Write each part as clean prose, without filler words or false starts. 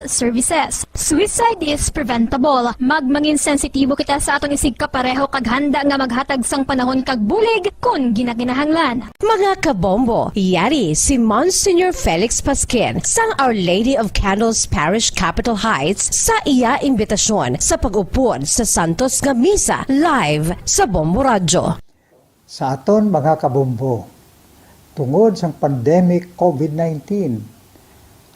services. Suicide is preventable. Magmangin sensitibo kita sa atong isig kapareho kag handa nga maghatag sang panahon kag bulig kung ginaginahanglan. Mga kabombo, yari si Monsignor Felix Pasquin sang Our Lady of Candles Parish Capitol Heights sa iya imbitasyon sa pag-upod sa Santos nga Misa live sa Bombo Radyo. Sa aton mga kabombo, tungod sang pandemic COVID-19,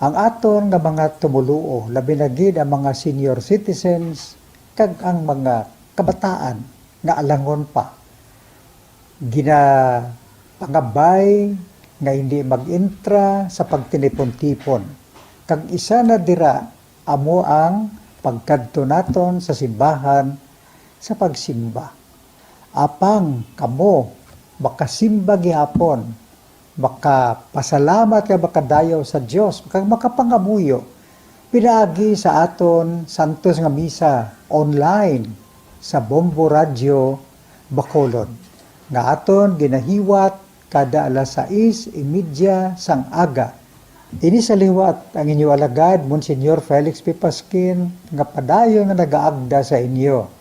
ang aton nga mga tumuluo, labi na gid ang mga senior citizens kag ang mga kabataan nga alangon pa. Pangabay nga hindi mag-intra sa pagtinipon-tipon. Kag isa na dira amo ang pagkadto naton sa simbahan sa pagsimba. Apang kamo makasimba gihapon, makapasalamat ka makadayaw sa Dios, makapangamuyo pinaagi sa aton Santos nga Misa online sa Bombo Radio Bacolod nga aton ginahiwat kada alas 6:30 sang aga. Ini sa liwat ang inyo alagad Monsignor Felix P. Pasquin nga padayon nga nagaagda sa inyo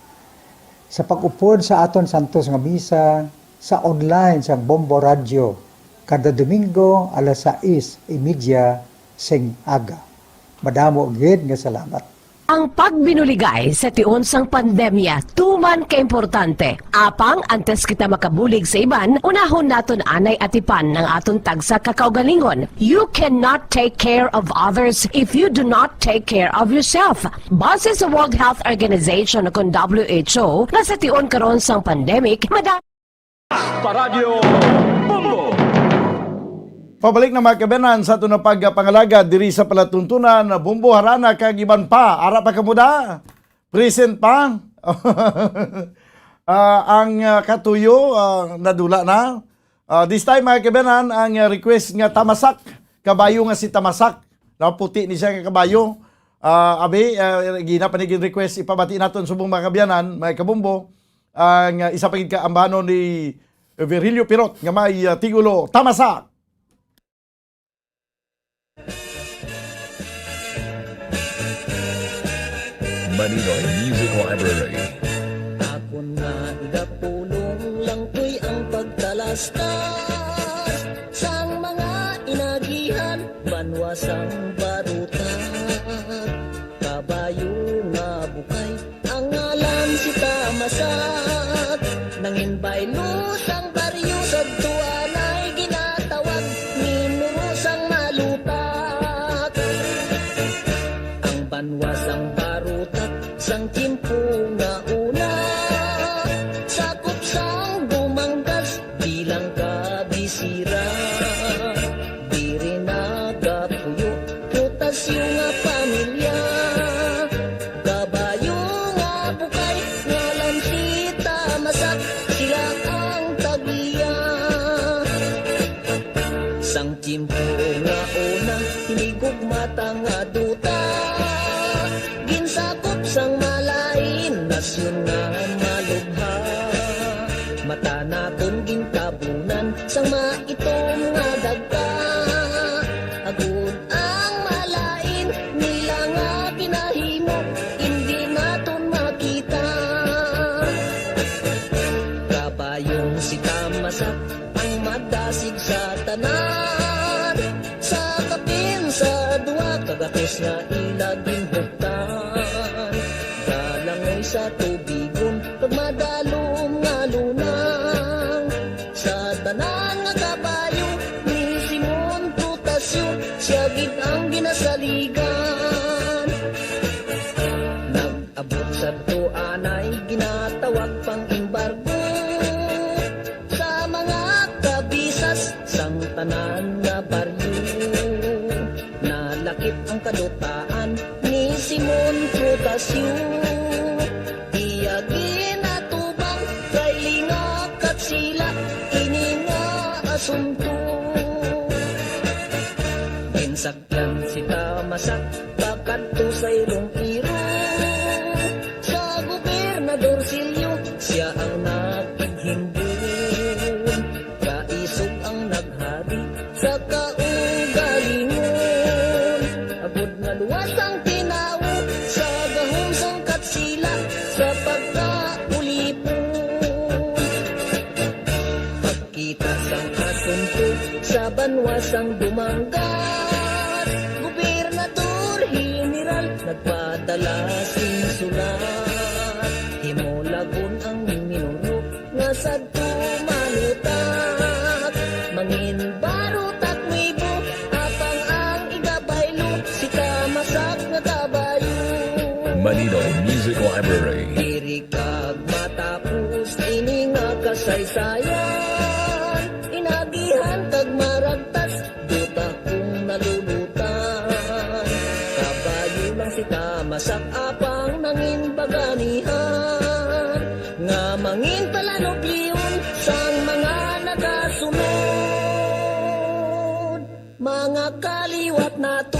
sa pag-upod sa aton Santos nga Misa sa online sa Bombo Radio kada Domingo alas 6:30 sing aga. Madamo gid nga salamat. Ang pagbinuligay sa tiun sang pandemya tuman ka importante. Apang antes kita makabulig sa iban, unahon naton anay atipan ng aton tagsa kakaugalingon. You cannot take care of others if you do not take care of yourself. Base sa World Health Organization kung WHO, nga sa tiun karon sang pandemic, Paradyo Bombo! Pabalik na mga kabenan sa ito na pagpangalaga diri sa palatuntunan na Bombo harana kag iban pa. Ara pa kamuda. Present pa. Ang katuyo nadula na. This time mga kabenan ang request nga Tamasak. Kabayo nga si Tamasak. Naputi ni siya nga kabayo. Ginapanigin request ipabati naton subong mga kabyanan, mga kabombo. Ang isa pagid ka ambano ni Virgilio Pirot nga may tigulo Tamasak. Maninoy Music Library. Ako na gapulong lang ko'y ang pagtalastas sang mga inagihan, banwasang barutan. Kabayo nga bukay, ang ngalan si Tamasak. Nangin baylus ang baryo sa tuwan ay ginatawag, minurusang malutak. Ang banwasang sang timpo nga una, sakop sang dumanggas bilang kabisira. Diri nagapuyo, putas yung nga pamilya. Kabayo nga bukay, ngalan si Tamasak, sila ang tagiya. Sang timpo nga una, hinigog mata nga duta. Ginsakop sang malain, nasyon nga malubha. Mata naton gintabunan, sang maitom nga dagka. Agud ang malain, nila nga ginahimo, hindi naton makita. Kabayong si Tamasak, ang madasig sa tanan. Sa kapin sa duwa, kagatos nga ilaging huktan. Galangoy sa tubigon, pag madalom nga lunang. Sa tanan nga kabayo, ni Simon Prutasyo, siya gid ang ginasaligan. Nag-abot sa tuanay, ginatawag pang embargo. Sa mga kabisas, sang tanan nga baryo. Nalakip ang kadutaan ni Simon Prutasyo. Iya ginatubang kay lingak at sila, ini nga asunto. Ginsakyan si Tamasak, bakadto sa irong iro. Sa Gobernador Silio, siya ang nakighimbon. Kaisog ang naghari sa kaugalingon. Agud nga luwas ang isang dumanggas. Gobernador General nagpadala sing sulat. Himulagon ang minurok nga sadto malutak. Mangin barutak mibo apang ang igabaylo si Tamasak nga kabayo. Maninoy Music Library. Diri kag matapos ini nga kasaysayan. Inagihan kag maragtas duta kung nalulutan. Kabayo lang si Tamasak apang nangin baganihan. Nga mangin talanok liyon sang mga nagasunod. Mga kaliwat nato.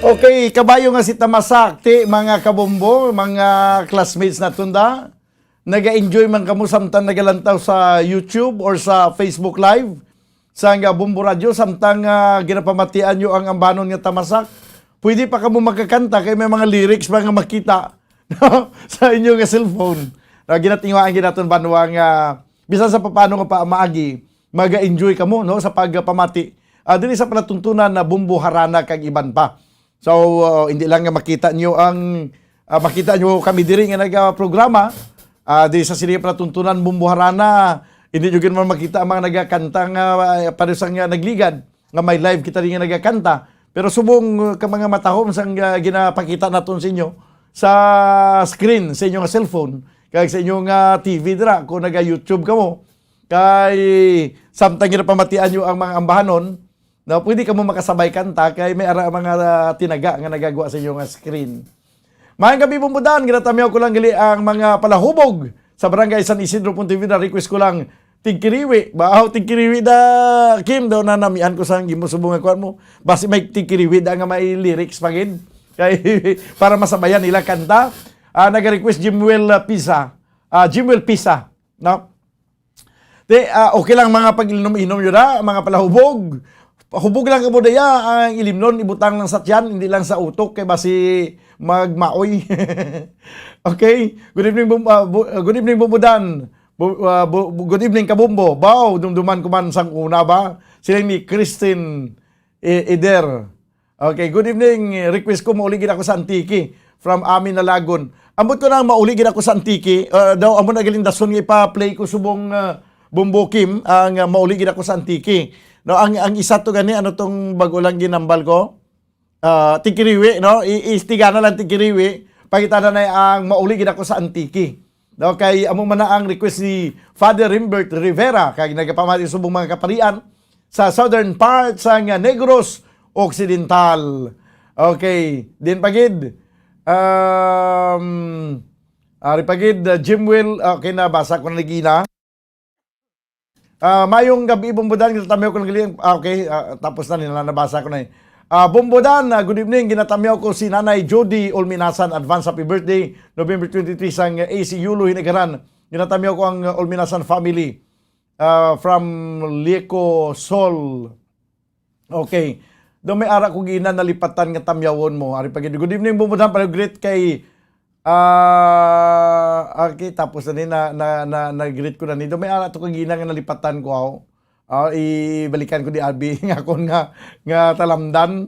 Okay, kabayo nga si Tamasak, ti mga kabombo, mga classmates na tunda. Naga-enjoy man kamo samtang nagalantaw sa YouTube or sa Facebook Live sa nga Bombo Radio samtang ginapamatian nyo ang ambanon nga Tamasak. Pwede pa kamo magkakanta kay may mga lyrics pa nga makita no? Sa inyo nga cellphone. Ginatingwaan ginaton banwa nga bisan sa papano nga pa maagi, maga-enjoy kamo no sa pagpamati. Dili sa palatuntunan na Bombo Harana kag iban pa. So, hindi lang nga makita nyo makita nyo kami diri nga nag-programa. Di sa sili palatuntunan Bombo Harana, hindi nyo ginaman makita ang mga nagakanta nga parusang nagligad, nga may live kita rin nga nagakanta. Pero subong ka mga matahom sang ginapakita naton sa inyo sa screen, sa inyong cellphone, kaya sa inyong TV dira, kung naga-YouTube ka mo, kay samtang ginapamatian nyo ang mga ambahanon, na pwede ka mo makasabay kanta kay may ara mga tinaga nga nagagawa sa inyong screen. Maayong gabi bumbudan, ginatamiyaw ko lang gali ang mga palahubog sa barangay San Isidro Puntivida. Request ko lang tigkiriwi. Baaw tigkiriwi da Kim daw na namian ko sa gimo subong kuan mo. Basi may tigkiriwi da nga may lyrics pagin. Kay para masabayan nila kanta. Naga-request Jimwell Pisa. Jimwell Pisa, no? Okay lang mga pag-inom-inom yun mga palahubog. Hubog lang ka mo daya ang ilimnon, ibutang lang sa tiyan, hindi lang sa utok, kay basi magmaoy. Okay? Good evening, good evening, Bumbudan. Good evening, Kabumbo. Bao, dumduman ko man sang una ba? Sila ni Christine Eder. Okay, good evening. Request ko, mauligin ako sa Antiki from Amin na Lagon. Ambot ko na mauligin ako sa Antiki. Daw, amo na galing dason nga ipa-play ko subong Bumbo Kim, ang mauligin ako sa Antiki. No, ang isa to gani ano tong bago lang ginambal ko. Tikiriwi, no? Istigana lang tikiriwi. Pagitana na ang mauligin ako sa Antiki. No, kay amo man na ang request ni Father Rimbert Rivera kay nagapamati subong mga kaparian sa southern part sa Negros Occidental. Okay, din pagid Ripagid Jimwell, okay na basa ko na ligina. Mayong gabi, Bumbudan, ginatamiyaw ko ng galing. Okay, tapos na nila, nabasa ko na Bumbudan, good evening, ginatamiyaw ko si Nanay Jody Olminasan, advance happy birthday, November 23, sang AC Yulo, Hinagaran. Ginatamiyaw ko ang Olminasan family from Lico Sol. Okay, doon may ara ko gina nalipatan nga tamyawon mo. Good evening, Bumbudan, para greet kay okay, tapos na din na-greet ko na nito. May ara to kagina nga nalipatan ko ako. Ibalikan ko di Albi nga kon nga talamdan.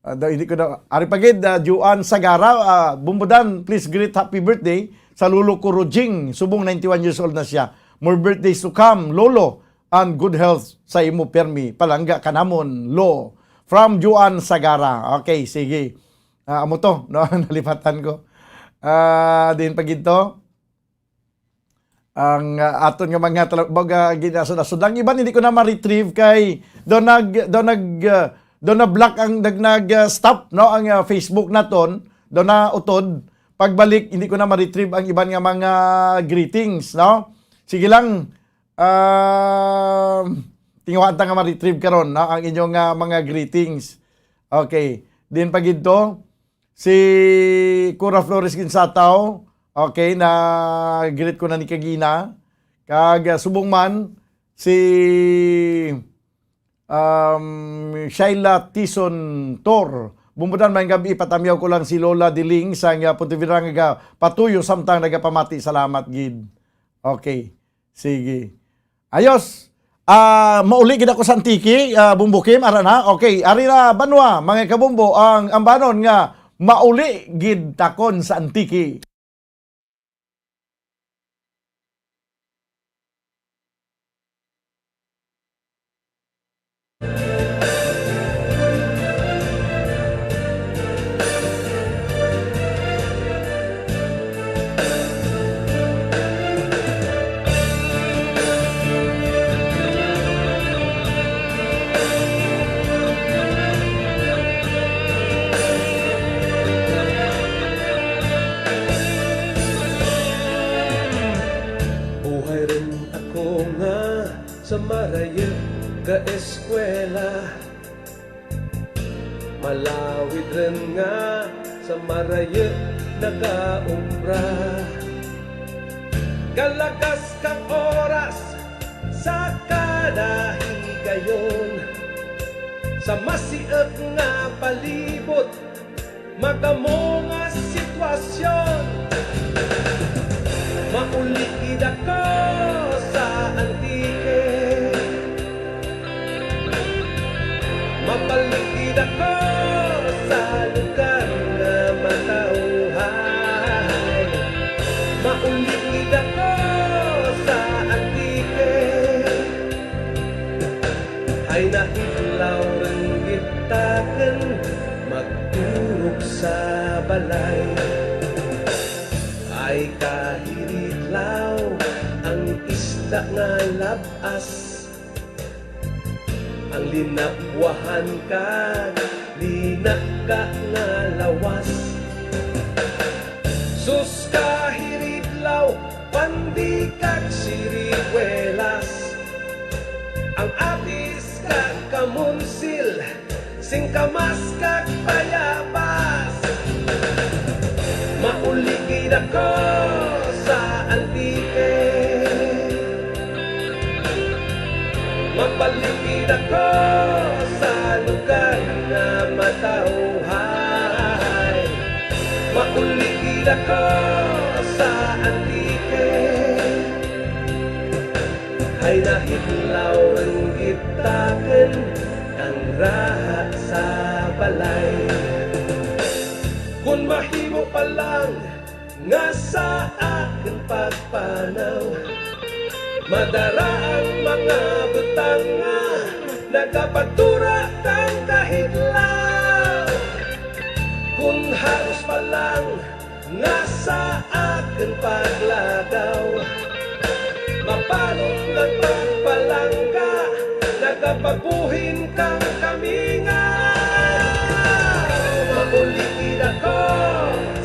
Hindi ko na ari pagid Juan Sagara, Bumbudan, please greet happy birthday sa lolo ko Rojing, subong 91 years old na siya. More birthdays to come, lolo, and good health sa imo permi. Palangga kanamon, lo. From Juan Sagara. Okay, sige. Amo to, no? Nalipatan ko. Din pagito ang aton nga mga talaga ginasod ang iban hindi ko na ma-retrieve kay do na block ang nag-stop no ang Facebook naton do na utod pagbalik hindi ko na ma-retrieve ang iban nga mga greetings no. Sige lang tingawaan ta nga ma-retrieve karon no ang inyong mga greetings. Okay, din pagito si Cura Flores Ginsataw, okay, na greet ko na ni Kagina. Kag subong man, si Shaila Tison Tor, Bumbudan may gabi, patamyaw ko lang si Lola Diling sa nga Pontevedra nga patuyo samtang nagapamati. Salamat, gid. Okay. Sige. Ayos. Mauli gid ako sa Antiki, Bumbukim, ara na. Okay, ari na banwa, mga kabumbo, ang ambanon nga mauli gid takon sa Antiki. Buhay rin ako nga sa marayo ka eskwela. Malawid rin nga sa marayo nagaumbra. Galagas kang oras sa kada higayon. Sa masiot nga palibot magamo nga sitwasyon. Maulikid ako sa Antike, mapalikid ako sa lugar na matauhay. Maulikid ako sa Antike, ay nahilaw rin gitakan magturog sa balay. Ay kahiritlaw ang isda nga labas, ang linapwahan ka, linak ka nga lawas. Sus kahiritlaw, pandikag siriwelas, ang atis kag kamunsil, singkamas kag payabas. Mauligid ako sa Antike, mapaligid ako sa lugar na matauhay. Mauligid ako sa Antike, ay nahilaw ang gitaken ang raha sa balay. Kung mahimo pa lang nga sa akin pagpanaw, madara ang mga butang nga nagapagtura kang kahitlaw. Kung halos pa lang nga sa akin paglagaw, mapalong ng pagpalangga, nagapagbuhin kang kamingaw. Maulikid ako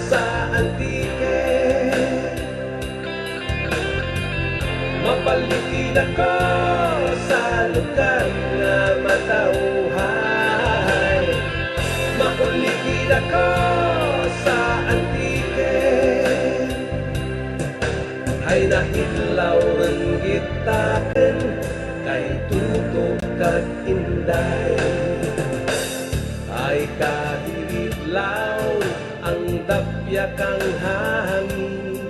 sa Antike, mapaligid ako sa lugar na matauhay. Maulikid ako sa Antike, ay nahilaw rin gitaken kay tutok kag inday. Ay kahiritlaw ang dapya kang hangin,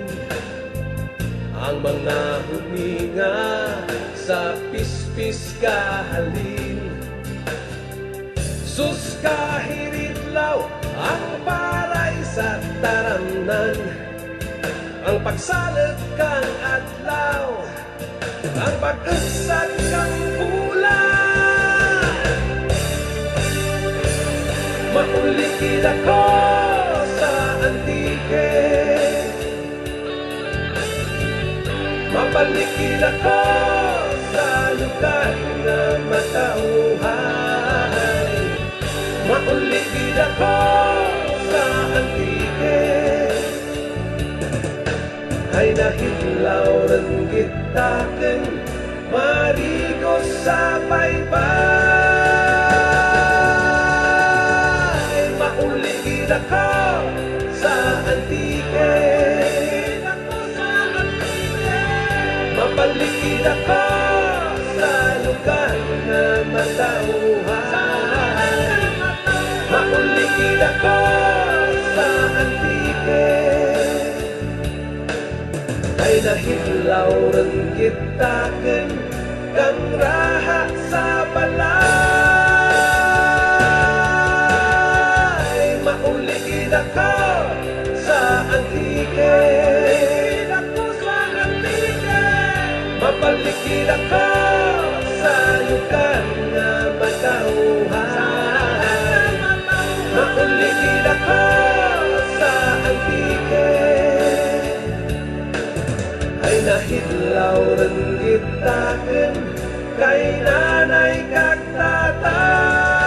ang mga huminga sa pispis kahalin. Sus kahiritlaw ang paray sa taramnan, ang pagsalag kang adlaw, ang pag-usad kang bulan. Maulikid ako sa Antike, mapalikid ako sa lugar na matauhay. Maulikid ako sa Antike, ay nahilaw rin gitaken marigo sa baybay. Maulikid ako sa Antike, mapalikid ako sa lugar na matauhay. Maulikid hitlaw ren gitakeun kang raha sa balay. Mauli gid ako sa antike, mabalik gid ako sa lugar nga matauhan. Mauli gid ako sa antike, ay nahidlaw ren gitakeun kay nanay kag tatay.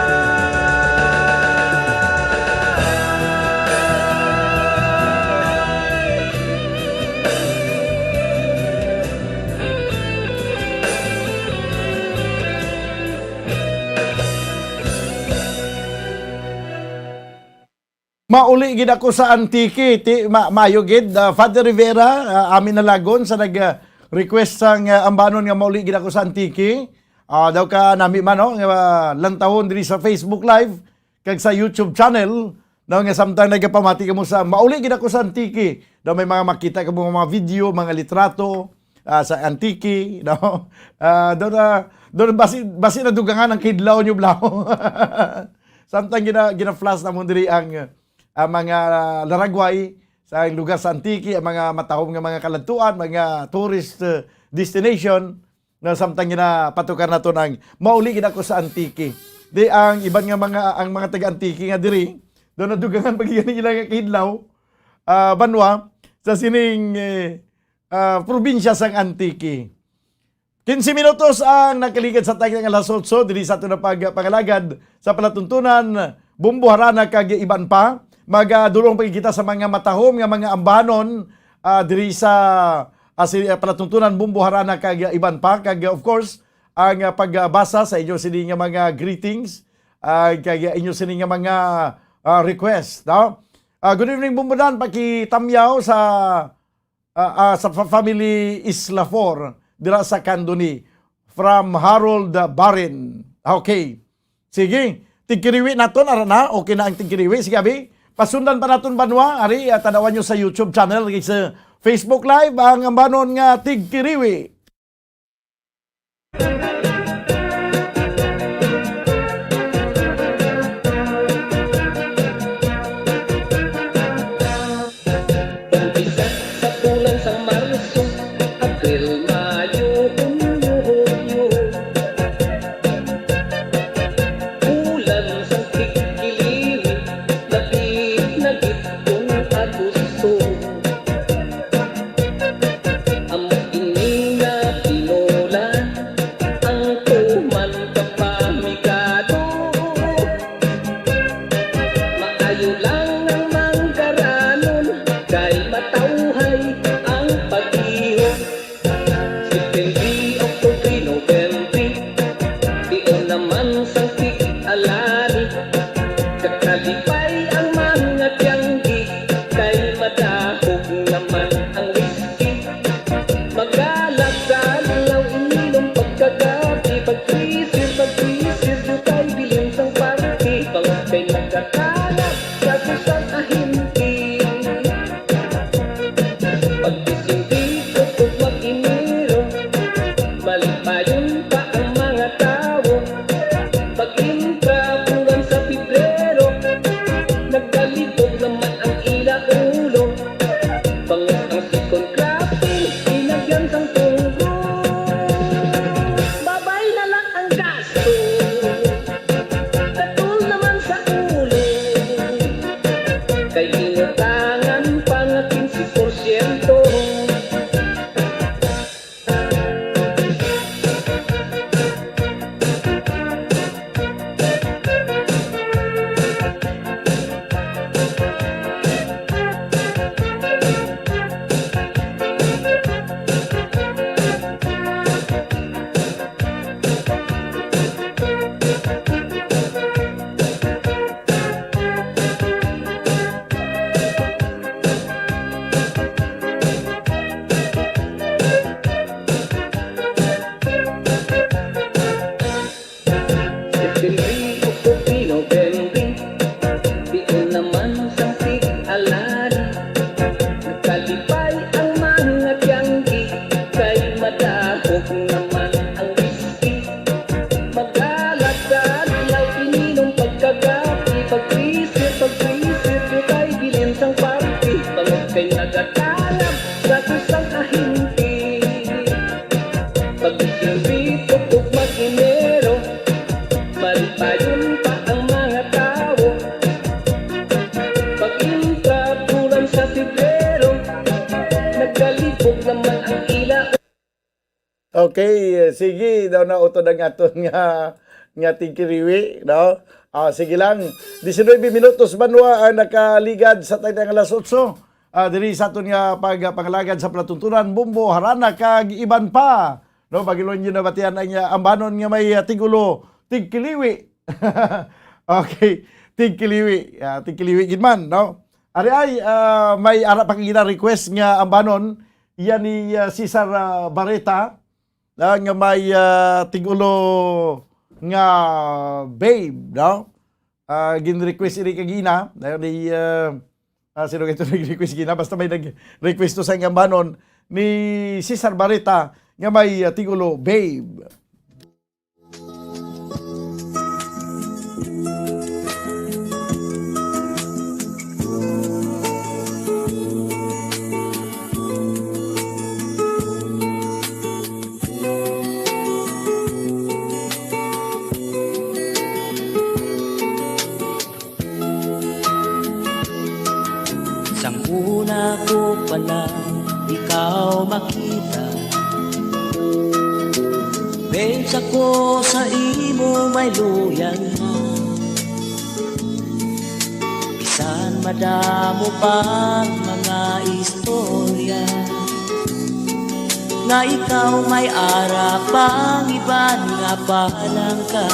Mauli gid ako sa antike, maayo gid Father Rivera, amin na lagon sa nag-request sang ambanon nga mauli gid ako sa antike. Daw ka nami man no, nga lantahon diri sa Facebook Live kag sa YouTube channel. Daw nga samtang nagapamati kamo sa mauli gid ako sa antike. Daw may mga makita kamo mga video, mga litrato sa antike, no. Daw basi na dugangan ang kidlaw nyo blaw. Samtang gina-flash na mo diri ang mga laragway sa lugar sa antike, ang mga matahom nga mga kalantuan, mga tourist destination na samtang ginapatukan nato ang mauli gid ako sa antike. Di ang iban nga mga taga-antike nga diri, do na dugangan pagiyan nila nga kidlaw, banwa sa sining probinsya sang antike. 15 minutos ang nakaligid sa tayong alas 8 diri sa ato na pangalagad sa palatuntunan Bumbo Harana kag iban pa. Magadulong pa kita sa mga matahom nga mga ambanon diri sa palatuntunan Bumbo Harana kag iban pa, kag of course ang pagbasa sa inyo sini nga mga greetings kag inyo sini nga mga request, no? Good evening Bumbudan, pakitamyaw sa family Isla 4 dira sa Candoni from Harold Barin. Okay. Sige, tigkiriwi naton ara na, okay na ang tigkiriwi. Sige abi. Pasundan pa naton banwa, ari tanawan nyo sa YouTube channel, sa Facebook Live, ang ambanon nga tigkiriwi. Umpisa sa bulan sa Marso, Abril, Mayo, Hunyo, Hulyo. Ulan sa tigkiliwi, labig na gitong Agosto. Ang ini nga tinola, ang tuman kapamigado. Maayo lang ng manggaranon, kay matauhay ang pag-iho. September, October, November, diyon naman sang tig-alari. Kakalipay ang mga tiyanggi, kay madahog naman ang whiskey. Magalag-galaw ininom pagkagabi, pag-twisir, doon tayo bilin sang party. Pangkay nagkakalat sa kusang ahinti. Pag-isindi ko kung mag-iniro, malipayon pa ang mga tao. Pag-intra buwan sa Pebrero, nagkalibog naman ang ila-ulo. Bangus ang sikon crafting, inagyan sang tunggo. Babay na lang ang gasto, katul naman sa ulo. Kay inutangan pa nga 15%. Sabog naman ang whisky, magdalagdalaw, ininom pagkagabi, pag-isip, ika'y bilin sang party, pangod kay nagatalab, gatos ang kahinti. Pag-isip, tugtog mag-inero, maripayon pa ang mga tao. Pag-intra, bulan sa Pebrero, nagkalibog naman ang ilaw. Okay, sige daw na utod ang aton nga tigkiriwi, no? Sige lang. 19 minutos banwa ang nakaligad sa tayong alas 8. Diri sa aton nga pagpangalagad sa platuntunan, Bumbo, Harana, kag iban pa. No, bagilon yun na batian ang ambanon nga may tigulo, tigkiliwi. Okay, tigkiliwi. Tigkiliwi gid man, no? Ari ay may ara pa gina request nga ambanon yan ni Cesar Barreta nga may tigulo nga babe, no? Gin-request ini kagina dayon ni sino kito nag-request gina basta may nag-request to sa ambanon ni Cesar Barreta nga may tigulo babe. Sang una ko pala ikaw makita, babes ako sa imo may luyag na. Bisan madamo pa mga istorya, nga ikaw may ara pang iban nga palang ka.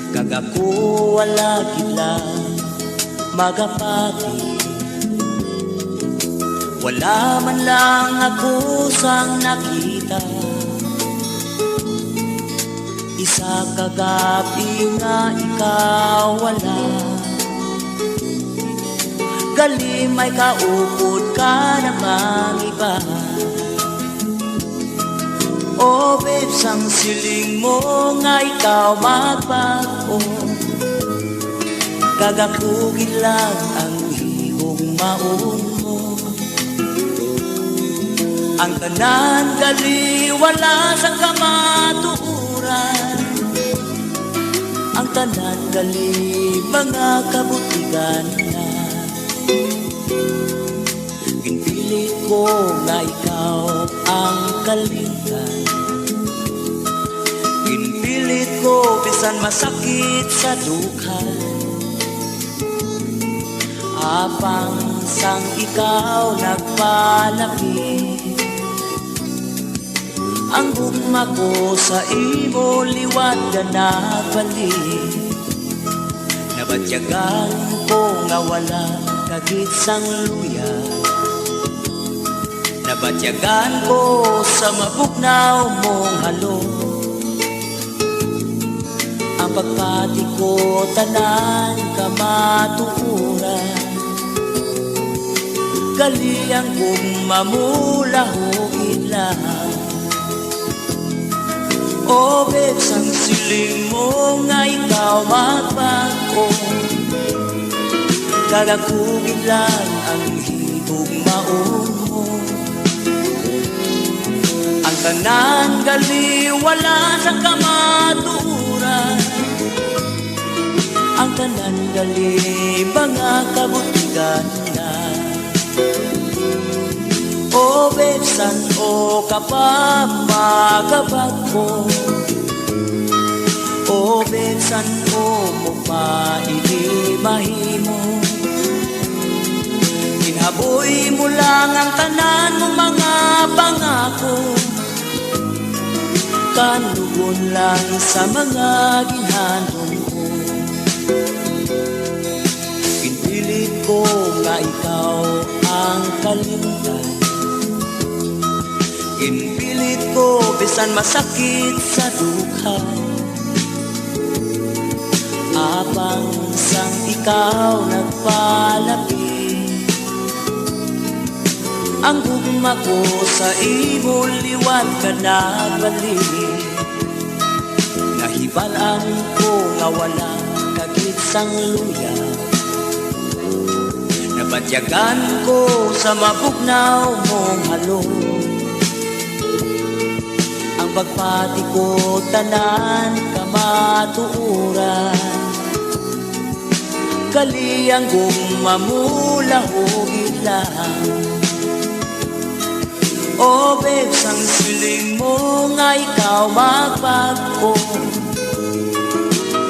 Kag ako wala gila magapati, wala man lang ako sang nakita. Isa kagabi nga ikaw wala, gali may kaupod ka namang iba. Oh babes, ang siling mo nga ikaw magbago, kagakugin lang ang ihong maun mo. Ang tanan gali wala sa kamaturan, ang tanan gali mga kabutigan na. Ginpilit ko nga ikaw ang kalingan, ginpilit ko bisan masakit sa dukhan. Apang sang ikaw nagpalapit, ang gugma ko sa imo liwat na nagbalik. Nabatyagan ko nga wala kagit sang luya, nabatyagan ko sa mabugnaw mong halo. Ang pagpati ko tanan kamatuuran, kaliang kong mamulahugin lang. Oh babes, ang siling mo nga ikaw magbago, kagakugin lang ang hibog maon mo. Ang tanan gali wala sa kamaturan, ang tanan gali mga kabutigan na. O besan o kapamagabag ko, o besan o mupailimahimo. Inhaboy mo lang ang tanan mong mga pangako, kanugon lang sa mga ginhandong ko. Pinilit ko nga ikaw ang kalimtan, ginpilit ko bisan masakit sa dukha. Apang sang ikaw nagpalapit, Ang gugma ko sa imo liwan ka nagbalik. Nahibalaan ko nga wala kagitsang luya. Nabatyagan ko sa mabugnaw mong halong. Ang pagpati ko tanan kamatuuran. Kaliyang gumamula hugit lang. O babes, ang siling mo nga ikaw magbago.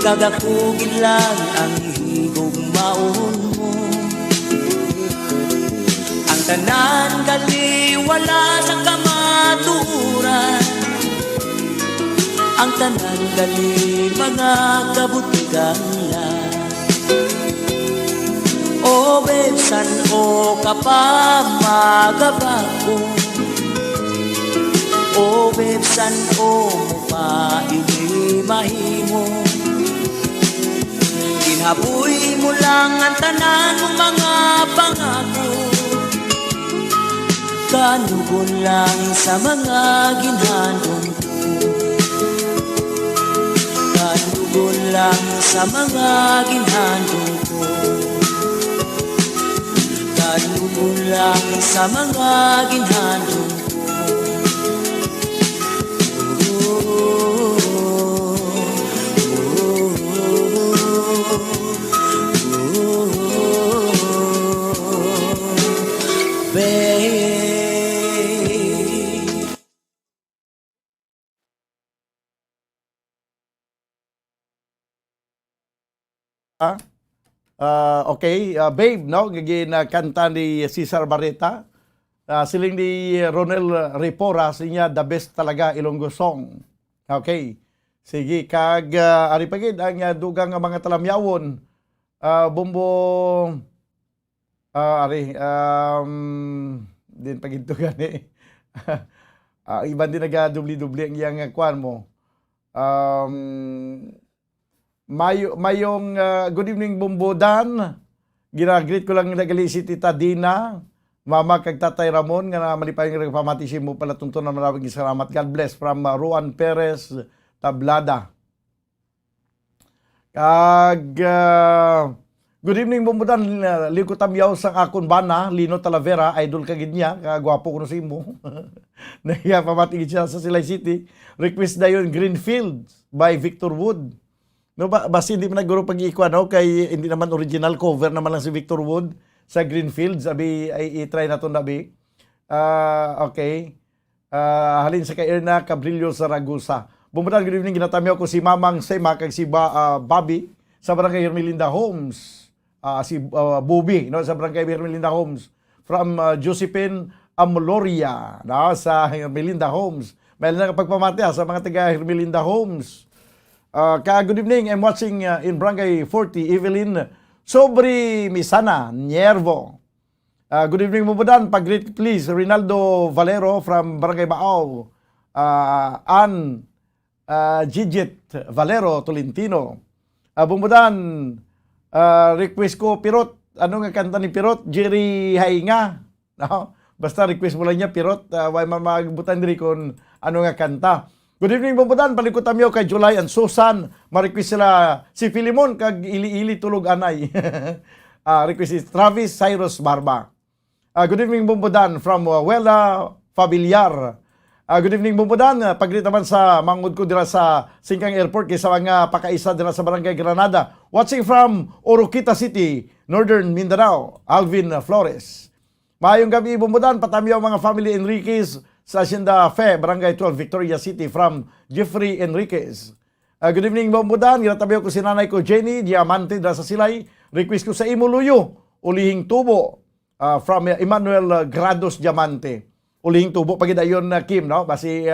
Kagakugin lang ang higugmaon mo. Ang tanan gali wala sa kamaturan. Ang tanan gali mga kabutigan lang. O besan o kapamagabago. O besan o mupaihi mahimo. Ginhaboy mo lang ang tanan mong mga pangako. Kanugon lang sa mga ginhandong ko. Kanugon lang sa mga ginhandong ko. Kanugon lang sa mga ginhandong ko. Okay, Babe, no? Gagin kanta ni Cesar Barreta. Siling ni Ronel Repora, niya the best talaga Ilonggo song. Okay. Sige, kag ari pagid ang dugang nga mga talamyawon. Bumbo ari din pagid to gani. Iban din naga-dubli-dubli ang iyang kwan mo. Mayong good evening Bumbodan. Ginagreet ko lang nagali si Tita Dina, Mama kag Tatay Ramon nga malipay nga pamatisim mo pala tunton na maraming salamat. God bless from Ruan Perez Tablada. Kag good evening Bumbodan, liko tamyaw sang akon bana Lino Talavera, idol kagid niya, kagwapo ko no simo. Nahiya pamatigid siya sa Silay City. Request dayon Greenfields by Victor Wood. No ba basi hindi man naguro pag-iikwa no kay hindi naman original cover naman lang si Victor Wood sa Greenfields abi ay i-try na to nabi. Okay. Halin sa kay Erna Cabrillo Saragusa. Bumudang good evening ginatamyaw ko si Mamang Sema kag si Bobby sa Barangay Hermelinda Homes. Si Bobby no sa Barangay Hermelinda Homes from Josephine Amloria no sa Hermelinda Homes. May na pagpamati sa mga taga Hermelinda Homes. Good evening, I'm watching in Barangay 40, Evelyn Sobri Misana, Niervo. Good evening, Bumbodan. Pag-greet please, Rinaldo Valero from Barangay Baaw. Ann Gigit Valero Tolentino. Bumbodan, request ko Pirot. Ano nga kanta ni Pirot? Jerry Hainga. No? Basta request mo lang niya Pirot. Why mamagbutan diri kung ano nga kanta. Good evening, Bumbodan. Palikot amyo kay July and Susan. Ma-request sila si Filimon kag ili-ili tulog anay. Request si Travis Cyrus Barba. Good evening, Bumbodan from Wela Familiar. Good evening, Bumbodan. Paglit naman sa mangod ko dira sa Singkang Airport kaysa mga pakaisa dira sa Barangay Granada. Watching from Oroquita City, Northern Mindanao, Alvin Flores. Maayong gabi, Bumbodan. Patamyaw mga family Enriquez sa Hacienda Fe, Barangay 12, Victoria City from Jeffrey Enriquez. Good evening, Bumbodan. Ginatabiyo ko si nanay ko Jenny Diamante dra sa Silay. Request ko sa Imuluyo, Ulihing Tubo from Emmanuel Grados Diamante. Ulihing Tubo pagid ayon Kim no basi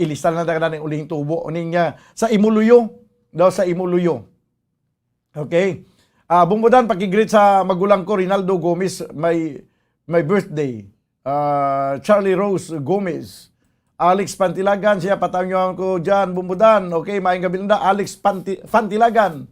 ilista na dagan ng Ulihing Tubo ning sa Imuluyo daw sa Imuluyo. Okay. Bumbodan paki-greet sa magulang ko Rinaldo Gomez my birthday. Charlie Rose Gomez, Alex Pantilagan, siya patawag ko dyan, Bumbodan. Okay, maayong gabi na Alex Pantilagan.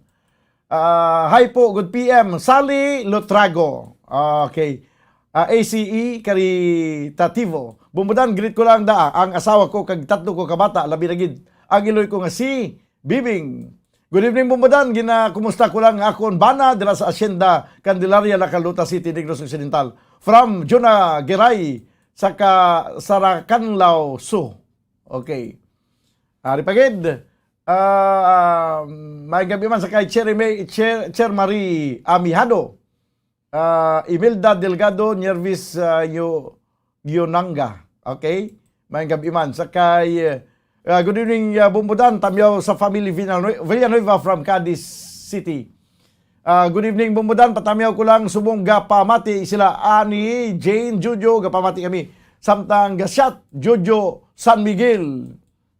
Hi po, good PM. Sally Lotrago. Okay. ACE Caritativo. Bumudan, greet ko lang daa ang asawa ko kag tatlo ko kabata, labi na gid ang iloy ko nga si Bibing. Good evening, Bumudan. Kumusta ko lang akon bana dira sa Hacienda Candelaria, Lacaluta City, Negros Occidental. From Juna Geray sa Saracanlao Su. Okay. Ari pagid. May gabi man sa kay Cher Marie Amihado. Imelda Delgado Nervis Gionanga. Okay? May gabi man sa kay good evening, Bumbudan. Tamyaw sa family Villanueva from Cadiz City. Good evening, Bumbudan. Patamyaw ko lang subong gapamati sila Ani, Jane, Jojo. Gapamati kami. Samtang gasyat, Jojo, San Miguel.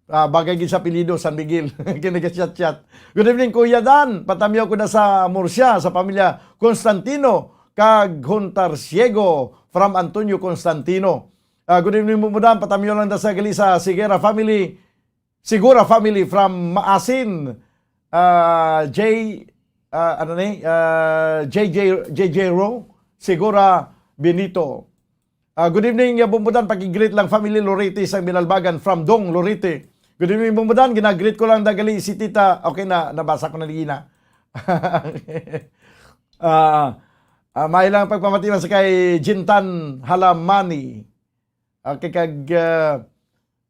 Bagay gid sa apelyido, San Miguel. Kinagasyat-syat. Good evening, Kuya Dan. Patamyaw ko na sa Murcia, sa pamilya Constantino, kag Juntarciego from Antonio Constantino. Good evening, Bumbudan. Patamyaw lang na sa gali sa Sigura family from Maasin. JJ Ro, Sigura Benito. Good evening, Bumbudan. Pag-greet lang family Lorete sa Binalbagan from Dong, Lorete. Good evening, Bumbudan. Ginagreet ko lang dagali si Tita. Okay na, nabasa ko na ligina. May lang pagpamatiman sa kay Jintan Halamani. Okay, kag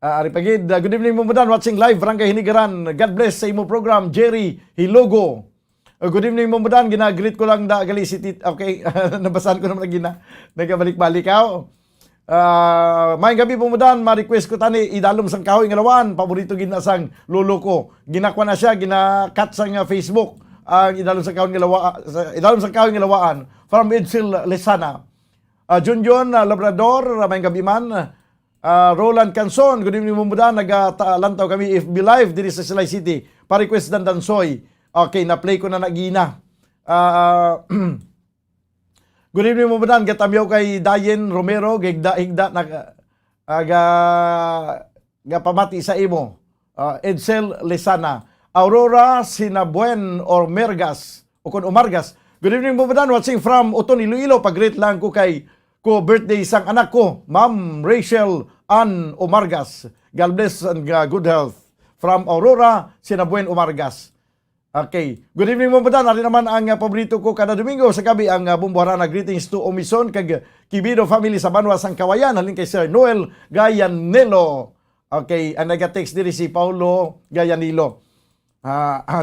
Aripagid. Good evening, Bumbudan. Watching live, Barangay Hinigaran. God bless sa imo program, Jerry Hilogo. Good evening, Bumbudan. Ginagreet ko lang dagali si Tita. Okay, nabasahan ko naman gina. Nagkabalik-balik ako. May gabi, Bumbudan. Ma-request ko tani, idalom sang kahoy nga lawan. Paborito gina sang lolo ko. Ginakwa na siya, ginakat sang Facebook. Idalom sang kahoy nga lawaan. From Edsel Lesana. Junjun Labrador, may gabi man. Roland Canson, good evening, Bumbudan. Nagalantaw kami FB Live diri sa Silay City. Pa-request dan Dansoy. Okay, na-play ko na nagina. Good evening, Bumbudan. Gatamyaw kay Dayen Romero, higda pamati sa imo. Edsel Lesana. Aurora Sinabuen or Mergas, o kun Umargas. Good evening, Bumbudan. Watching from Uton, Iloilo. Pag-greet lang ko kay birthday isang anak ko, Ma'am Rachel Ann Umargas. God bless and good health. From Aurora, Sinabuen, Umargas. Okay. Good evening, Bumbudan. Ari naman ang paborito ko kada Domingo sa gabi ang Bumbuharana. Greetings to Omison kag Kibido family sa Banwa sang Kawayan. Halin kay Sir Noel Gayanelo. Okay. Ang nag-text diri si Paulo Gayanilo.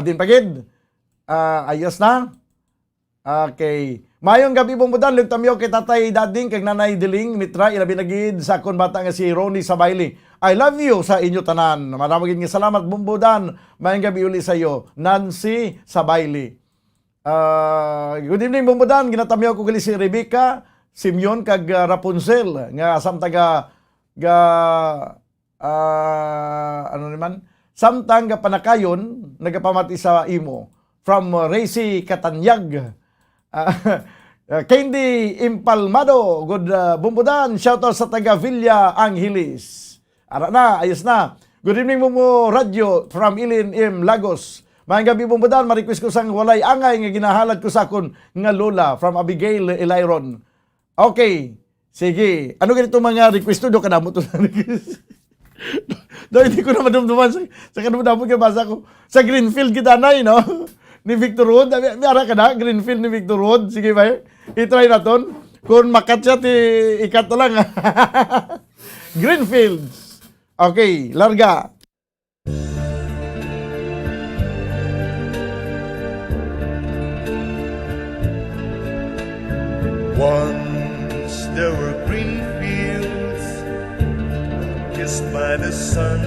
Din pagid. Ayos na. Okay. Mayong gabi, Bumbudan. Lugtamyo kay Tatay Dading kag Nanay Diling Mitra ilabi nagid sa akon bata nga si Ronnie Sabayli. I love you sa inyo tanan. Maraming nga salamat, Bumbudan. Mayong gabi uli sa iyo, Nancy Sabayli. Good evening, Bumbudan. Ginatamyo ko gali si Rebecca Simeon kag Rapunzel nga samtaga samtang ga panakayon nagapamati sa imo from Racy Katanyag. Candy Impalmado, good Bumbudan, shoutout sa taga Villa Angeles. Ara na, ayos na. Good evening, Mumo Radio from Ilin M. Lagos. Mayang gabi, Bumbudan, ma-request ko sang walay angay nga ginahalad ko sa akon nga lola from Abigail Eliron. Okay, sige. Ano ganito mga request do ka na mo to na request? Hindi ko na madumduman sa kadumdamon ka basa ko. Sa Greenfield kita na, no? Ni Victor Wood. May ara ka na, Greenfield ni Victor Wood. Sige ba? I-try na ton. Kung makat siya, ikat na lang. Greenfields. Okay, larga. Once there were green fields kissed by the sun.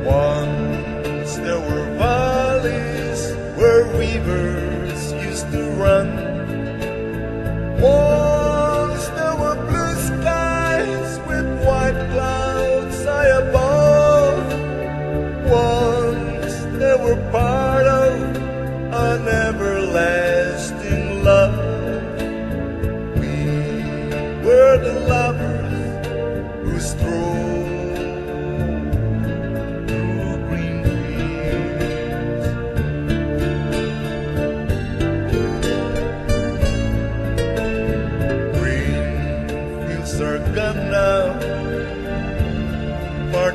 Once there were valleys where rivers used to run. Once there were blue skies with white clouds high above. Once they were part of an everlasting love. We were the lovers who strolled through green fields.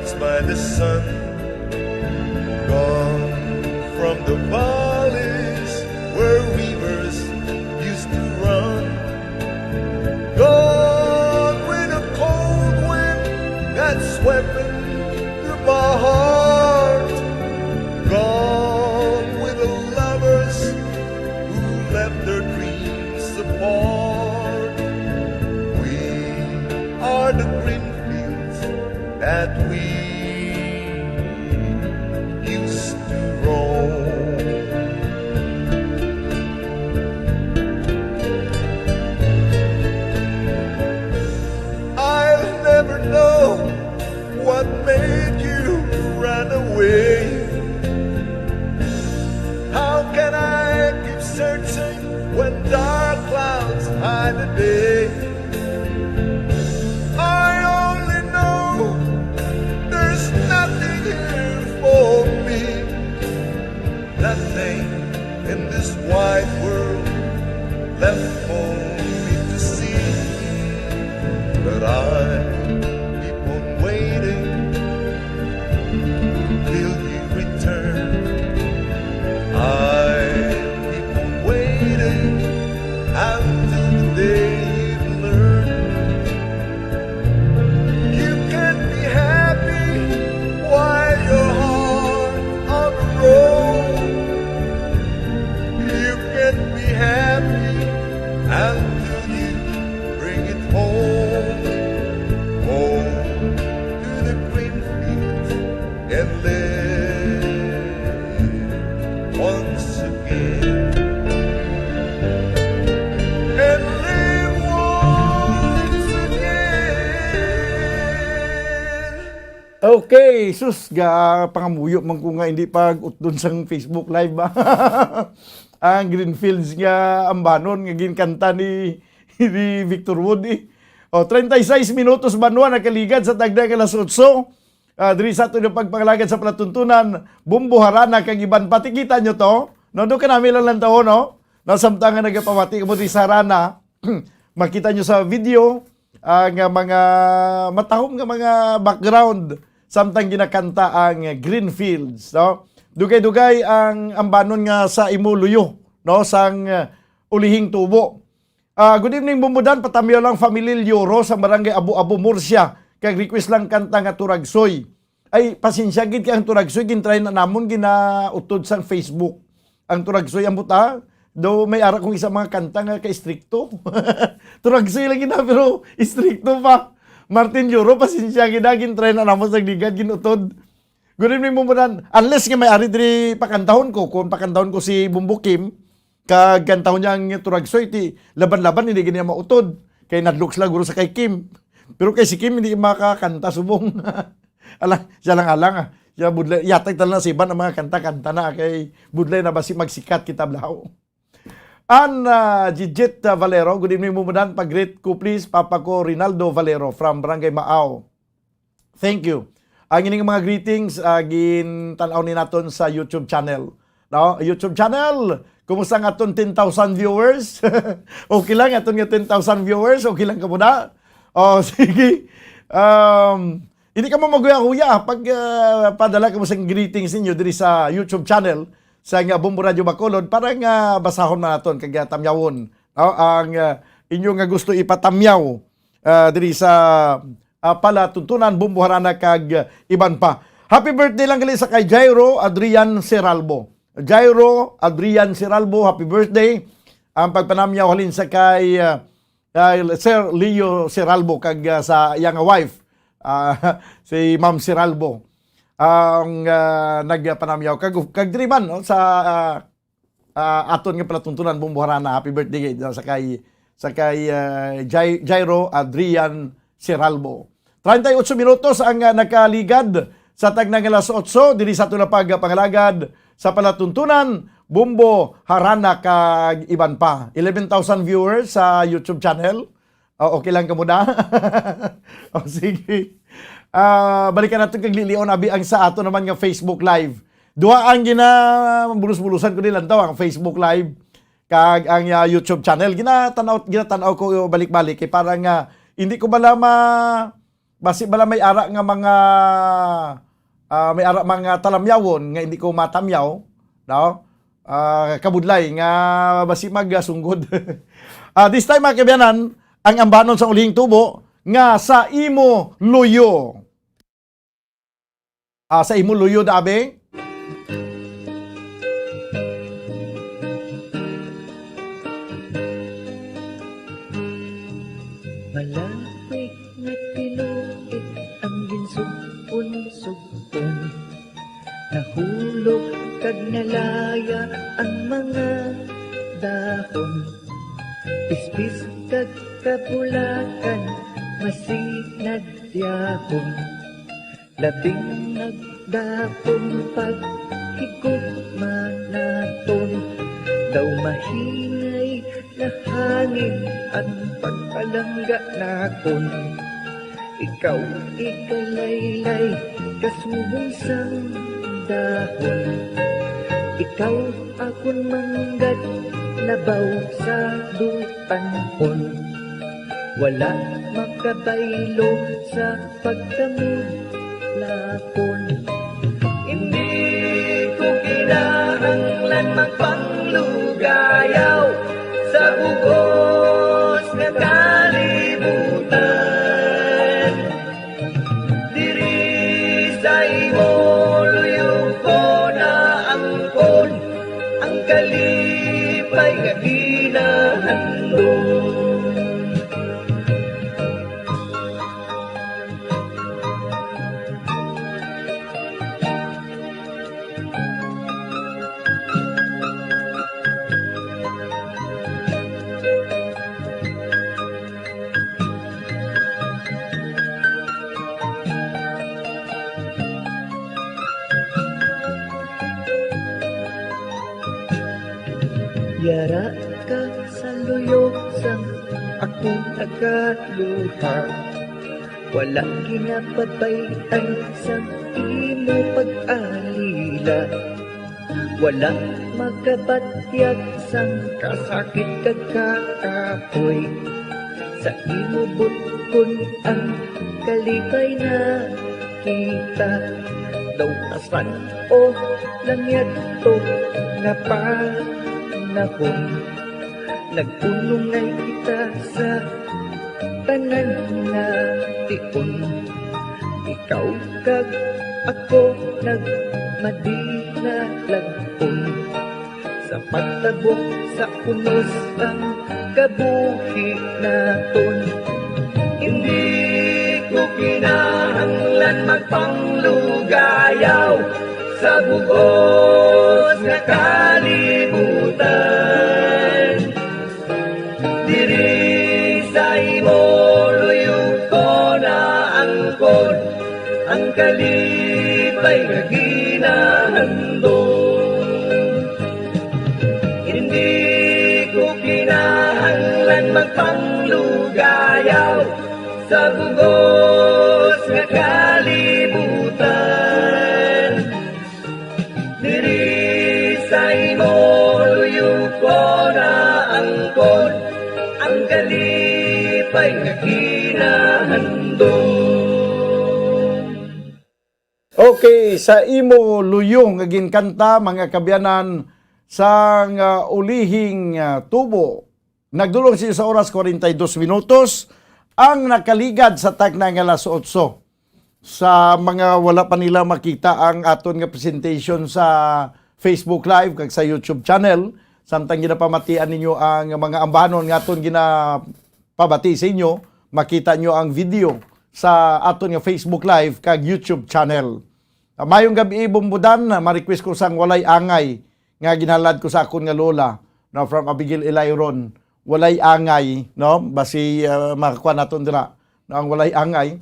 clouds by the sun, gone from the valleys where rivers used to run, gone with a cold wind that swept into my heart, gone with the lovers who left their dreams apart. We are the green fields that we used to roam. I'll never know what made you run away. How can I keep searching when dark clouds hide the day? I only know there's nothing here for me, nothing in this wide world left for me to see. But I keep on waiting till you return. I keep on waiting until the day you learn. You can't be happy while your heart on the road. You can't be happy until you bring it home, home to the green fields and live once again. And live once again. Okay, sus, ga pangamuyo man ko nga hindi pag utdon sang Facebook Live ba. Ang Greenfields nga ambanon nga ginkanta ni Victor Wood eh. O 36 minutos banwa nakaligad sa tagdag alas 8. Diri sa ato na pagpangalagad sa palatuntunan, bumbuharana kang iban pati kita nyo to. No, do ka namin lang taon, no? Nasamtangan nagapawati mo di sa Rana. Makita nyo sa video nga mga matahom nga mga background samtang ginakanta ang Greenfields, no? Dugay-dugay ang ambanon nga sa Imuluyo, no, sang ulihing tubo. Good evening bumbudan, patamyo lang Familil Yoro sa barangay Abu-Abu Murcia. Kag request lang kanta nga Turagsoy. Ay pasensya gid kay ang Turagsoy gintry na namon ginautod sa Facebook. Ang Turagsoy ang buta, do may ara kong isa mga kanta nga kay stricto. Turagsoy lang gina pero stricto pa. Martin Yoro pasensya gid gintry na namon sa ligad ginutod. Good evening bumbudan. Unless nga may ari diri pakantahon ko, kung pakantahon ko si Bumbo Kim, kag kantahon niya ang Turagsoy ti laban-laban hindi gini mautod. Kay nadlooks lang guro sa kay Kim. Pero kay si Kim hindi makakanta subong. Ala, siya lang alang. Siya budlay yatag tala si iban ang mga kanta-kanta na kay budlay na basi magsikat kita blaw. Gigit Valero, good evening bumbudan. Pag-greet ko please Papa ko Rinaldo Valero from Barangay Maaw. Thank you. Ang ining mga greetings gin-tan-aw ni naton sa YouTube channel. No, YouTube channel. Kumusta nga aton 10,000 viewers? Okay lang aton nga 10,000 viewers, okay lang ka muna. Oh, sige. Hindi ka mo maguya-guya pag padala ka mo sa greetings ninyo diri sa YouTube channel sa nga Bumbo Radio Bacolod para nga basahon na naton kag tamyawon. Ang inyo nga gusto ipatamyaw diri sa palatuntunan bumbuharana kag iban pa. Happy birthday lang gali sa kay Jairo Adrian Seralbo. Jairo Adrian Seralbo, happy birthday. Ang pagpanamyaw halin sa kay Sir Leo Seralbo kag sa iyang wife si Ma'am Seralbo. Ang nagpanamyaw kag diri man no, sa aton nga palatuntunan bumbuharana. Happy birthday sa kay Jairo Adrian Seralbo. 38 minutos ang nakaligad sa tagnang alas 8 diri sa aton pagpangalagad sa palatuntunan Bumbo Harana kag iban pa. 11,000 viewers sa YouTube channel. Okay lang ka muna. O sige. Balikan natin kag lilion abi ang sa ato naman nga Facebook Live. Duha ang bulus-bulusan ko nilang taw ang Facebook Live kag ang YouTube channel. Ginatanaw ko balik-balik kay parang hindi ko bala basi bala may ara nga mga may ara mga talamyawon nga hindi ko matamyaw, no? Kabudlay nga basi magasunggod. This time mga kabiyanan, ang ambanon sa ulihing tubo nga sa imo luyo. Sa imo luyo dabe. Malapit na tinuit ang ginsugpon-sugpon. Nahulog kag nalaya ang mga dahon. Pispis kag kapulakan, masinagdyahon. Labing nagdapon paghigugma naton. Daw mahingay na hangin ang pagpalangga nakon. Ikaw ikalaylay kasubong sang dahon. Ikaw akon manggad nabaw sa dutanhon. Wala makabaylo sa pagtamod lakon. Hindi ko kinahanglan magpanglugayaw sa bugos nga kalibutan. Diri sa imo luyo ko na angkon ang kalipay nga ginahandon. Yara ka sa luyo sang akong nagaluha. Wala ginapabayaan sang imo pag-alila. Wala makabatyag sang kasakit kag kakapoy. Sa imo butkon ang kalipay na kita. Daw asan o lang yato nga panahon. Nagpunungay kita sa tanan na tiun. Ikaw kag ako nagmadina lagpon. Sa pagtabok sa unos ang kabuhi naton. Hindi ko kinahanglan magpanglugayaw sa bugos nga kalibutan. Diri sa imo luyo ko na angkon ang kalipay nga ginahandon. Hindi ko kinahanglan magpanglugayaw sa bugos nga kalibutan. Diri sa imo luyo ko na angkon ang kalipay nga ginahandon. Okay, sa imo luyo nga ginkanta mga kabyanan sa ulihing tubo. Nagdulong siya sa oras 42 minutos ang nakaligad sa tagna nga alas 8. Sa mga wala pa nila makita ang aton nga presentation sa Facebook Live kag sa YouTube channel, samtang ginapamatian ninyo ang mga ambanon nga aton ginapabati sa inyo, makita nyo ang video sa aton nga Facebook Live kag YouTube channel. Mayong gabi bumbudan, ma-request ko sang walay angay nga ginhalad ko sa akon nga lola, no, from Abigail Elairon. Walay angay, no, basi makakuha naton dira, no, ang walay angay.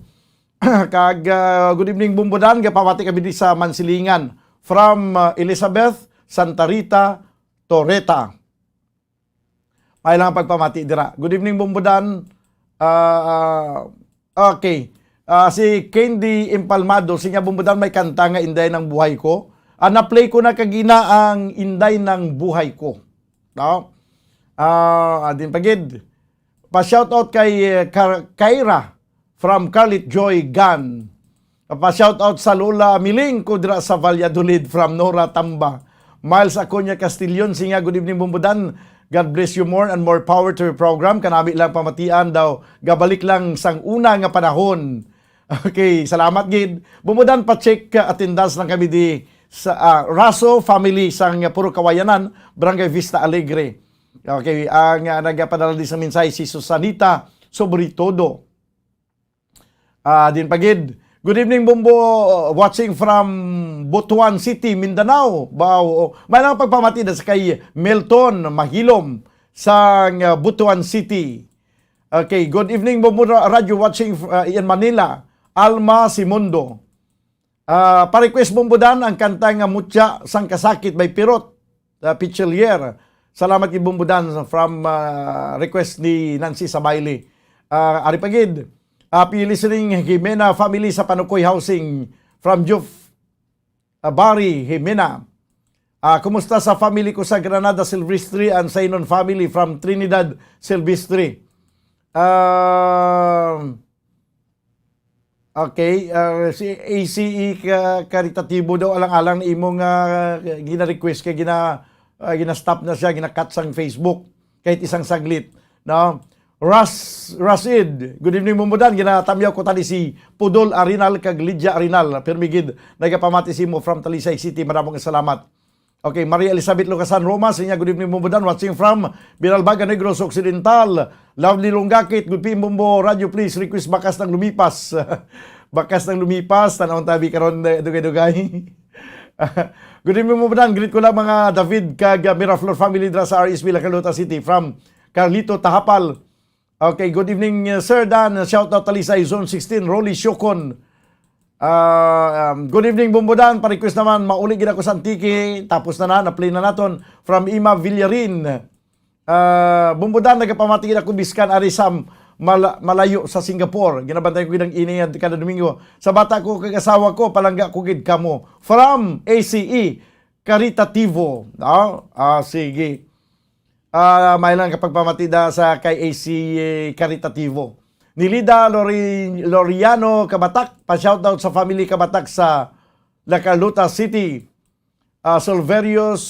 Kag good evening bumbudan, gapamati kami di sa Mansilingan from Elizabeth Santa Rita Torreta. May lang pagpamati dira. Good evening bumbudan. Okay. Si Candy Impalmado, sinya bumbudan may kanta nga Inday ng Buhay Ko. Na-play ko na kagina ang Inday ng Buhay Ko. No? Adin pagid. Pa-shoutout kay Kyra from Carlit Joy Gan. Pa-shoutout sa Lola Miling Kudra sa Valladolid from Nora Tamba. Miles Acuña Castillon, singa, good evening Bumbudan. God bless you more and more power to your program. Kanami lang pamatian daw, gabalik lang sang una nga panahon. Okay, salamat gid. Bumbudan pa-check attendance lang kami di sa Raso Family sang Puro Kawayanan, Barangay Vista Alegre. Okay, ang nagapadala din sa mensahe si Susanita Sobritodo. Din pagid. Good evening, Bumbo. Watching from Butuan City, Mindanao. May lang pagpamati sa kay Milton Mahilom sa Butuan City. Okay, good evening, Bumbo Radio. Watching in Manila, Alma Simondo. Pa-request, Bumbudan, ang kanta nga Mutya sang Kasakit by Pirot Pichelier. Salamat kay Bumbudan from request ni Nancy Sabayli. Ari pagid. Listening Jimena family sa Panukoy Housing from Juf Bari, Jimena. Kumusta sa family ko sa Granada Silvestre and Sainon family from Trinidad Silvestre. Okay, si ACE karitatibo daw alang-alang imong gina-request kay gina-stop na siya, gina-cut sang Facebook kahit isang saglit, no? Rasid, good evening Bumbudan, ginatamyaw ko tali si Pudol Arinal kag Lydia Arinal, permigid, nagapamati si mo from Talisay City, maraming salamat. Okay, Maria Elizabeth Lucasan Roma, sinya good evening Bumbudan, watching from Binalbaga Negros Occidental, Lovely Longakit, good evening Bumbo, radio please, request bakas ng lumipas, bakas ng lumipas, tanawang tabi karon dugay-dugay. Good evening Bumbudan, greet ko lang mga David kag Miraflor family dra sa RSB Lacalota City from Carlito Tahapal. Okay, good evening, Sir Dan. Shout out Talisay, Zone 16, Rolly Syokon. Good evening, Bumbudan. Pa-request naman, mauli gina ko sa Antique. Tapos na-play na naton. From Ima Villarin. Bumbudan, nagapamatigin ako biskan Arisam, malayo sa Singapore. Ginabantay ko ginang ini kada Domingo. Sa bata ko, kag-asawa ko, palangga ko gid kamo. From ACE, Caritativo. Sige. May lang kapag pamatida sa kay AC Caritativo. Nilida Loriano Kabatak, pa-shoutout sa family Kabatak sa Lacalota City. Solvers,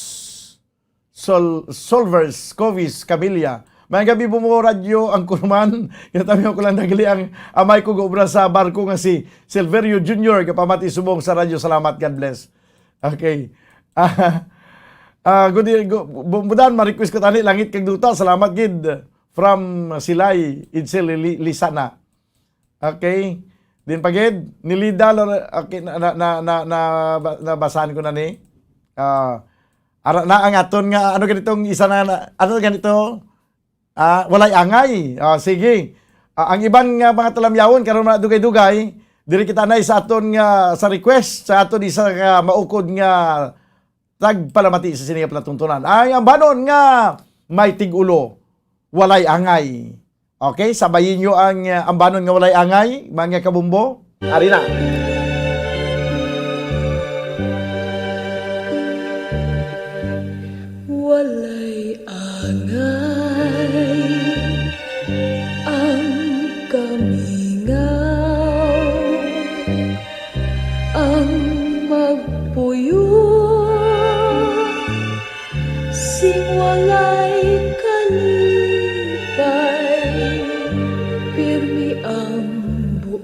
Covis, Camilla. May gabi Bumbo Radio ang kurman. Kinatami ko lang nagali ang amay ko gobra sa barko nga si Silverio Jr. Kapamati subong sa radyo. Salamat, God bless. Okay. Bumbudan, ma-request ko tani langit kag duta. Salamat gid from Silay Idsel Lisana. Okay. Din pagid nilida okay nabasahan ko na ni. Ara na ang aton nga ano ganitong isa na ano ganito? Walay angay. Sige. Ang ibang mga talamyawon karon na dugay-dugay, diri kita nay sa aton nga sa request sa aton isa nga maukod nga tagpalamati sa sininga palatuntunan. Ang ambanon nga may tigulo, walay angay. Okay, sabayin nyo ang ambanon nga walay angay, mga kabumbo. Ari na. Walay angay ang kamingaw, ang magpuyo sing walay kalipay, pirmi ang buo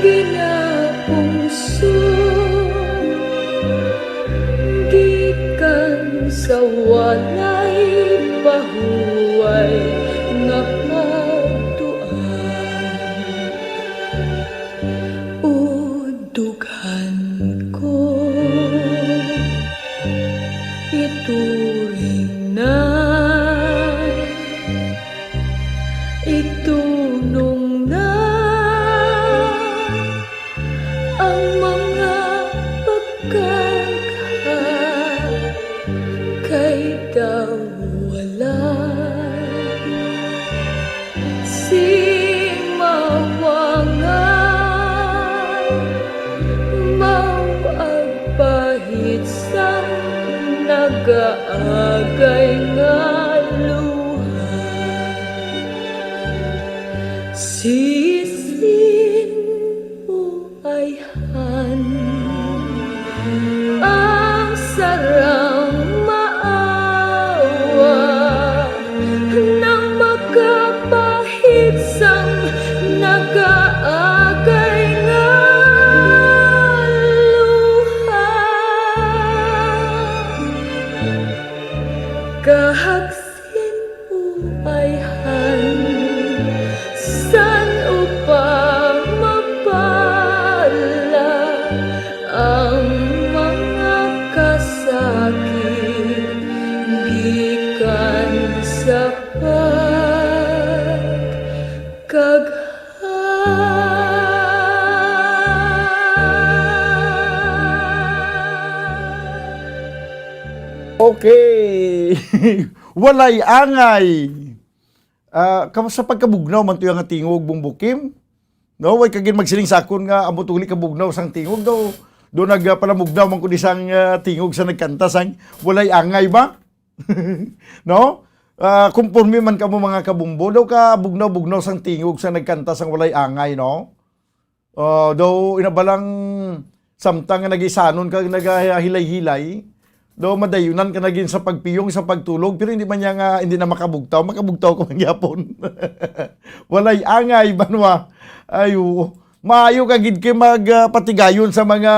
ginapungso gikan sa walay pahuway nga pagtuan. Udughan ko ituring na itunong na ang mga pagkaka kay dawalay si mawangan mapagpahit sa nagaagay nga luha Okay. Walay angay. Sa pagkabugnaw man tuyo nga tingog bumbukim. No, way kagin magsiling sakon nga amo tuli kabugnaw sang tingog daw. Do nagpalamugnaw man kun isang tingog sa nagkanta sang walay angay ba? No? Kumpormi man kamo mga kabumbo daw ka bugnaw-bugnaw sang tingog sa nagkanta sang walay angay, no? Daw inabalang samtang nga nagisanon ka nagahilay-hilay, daw madayunan ka naging sa pagpiyong sa pagtulog pero hindi man niya nga hindi na makabugtaw ko man gyapon. Walay angay banwa. Ayo, maayo kagid kay magpatigayon sa mga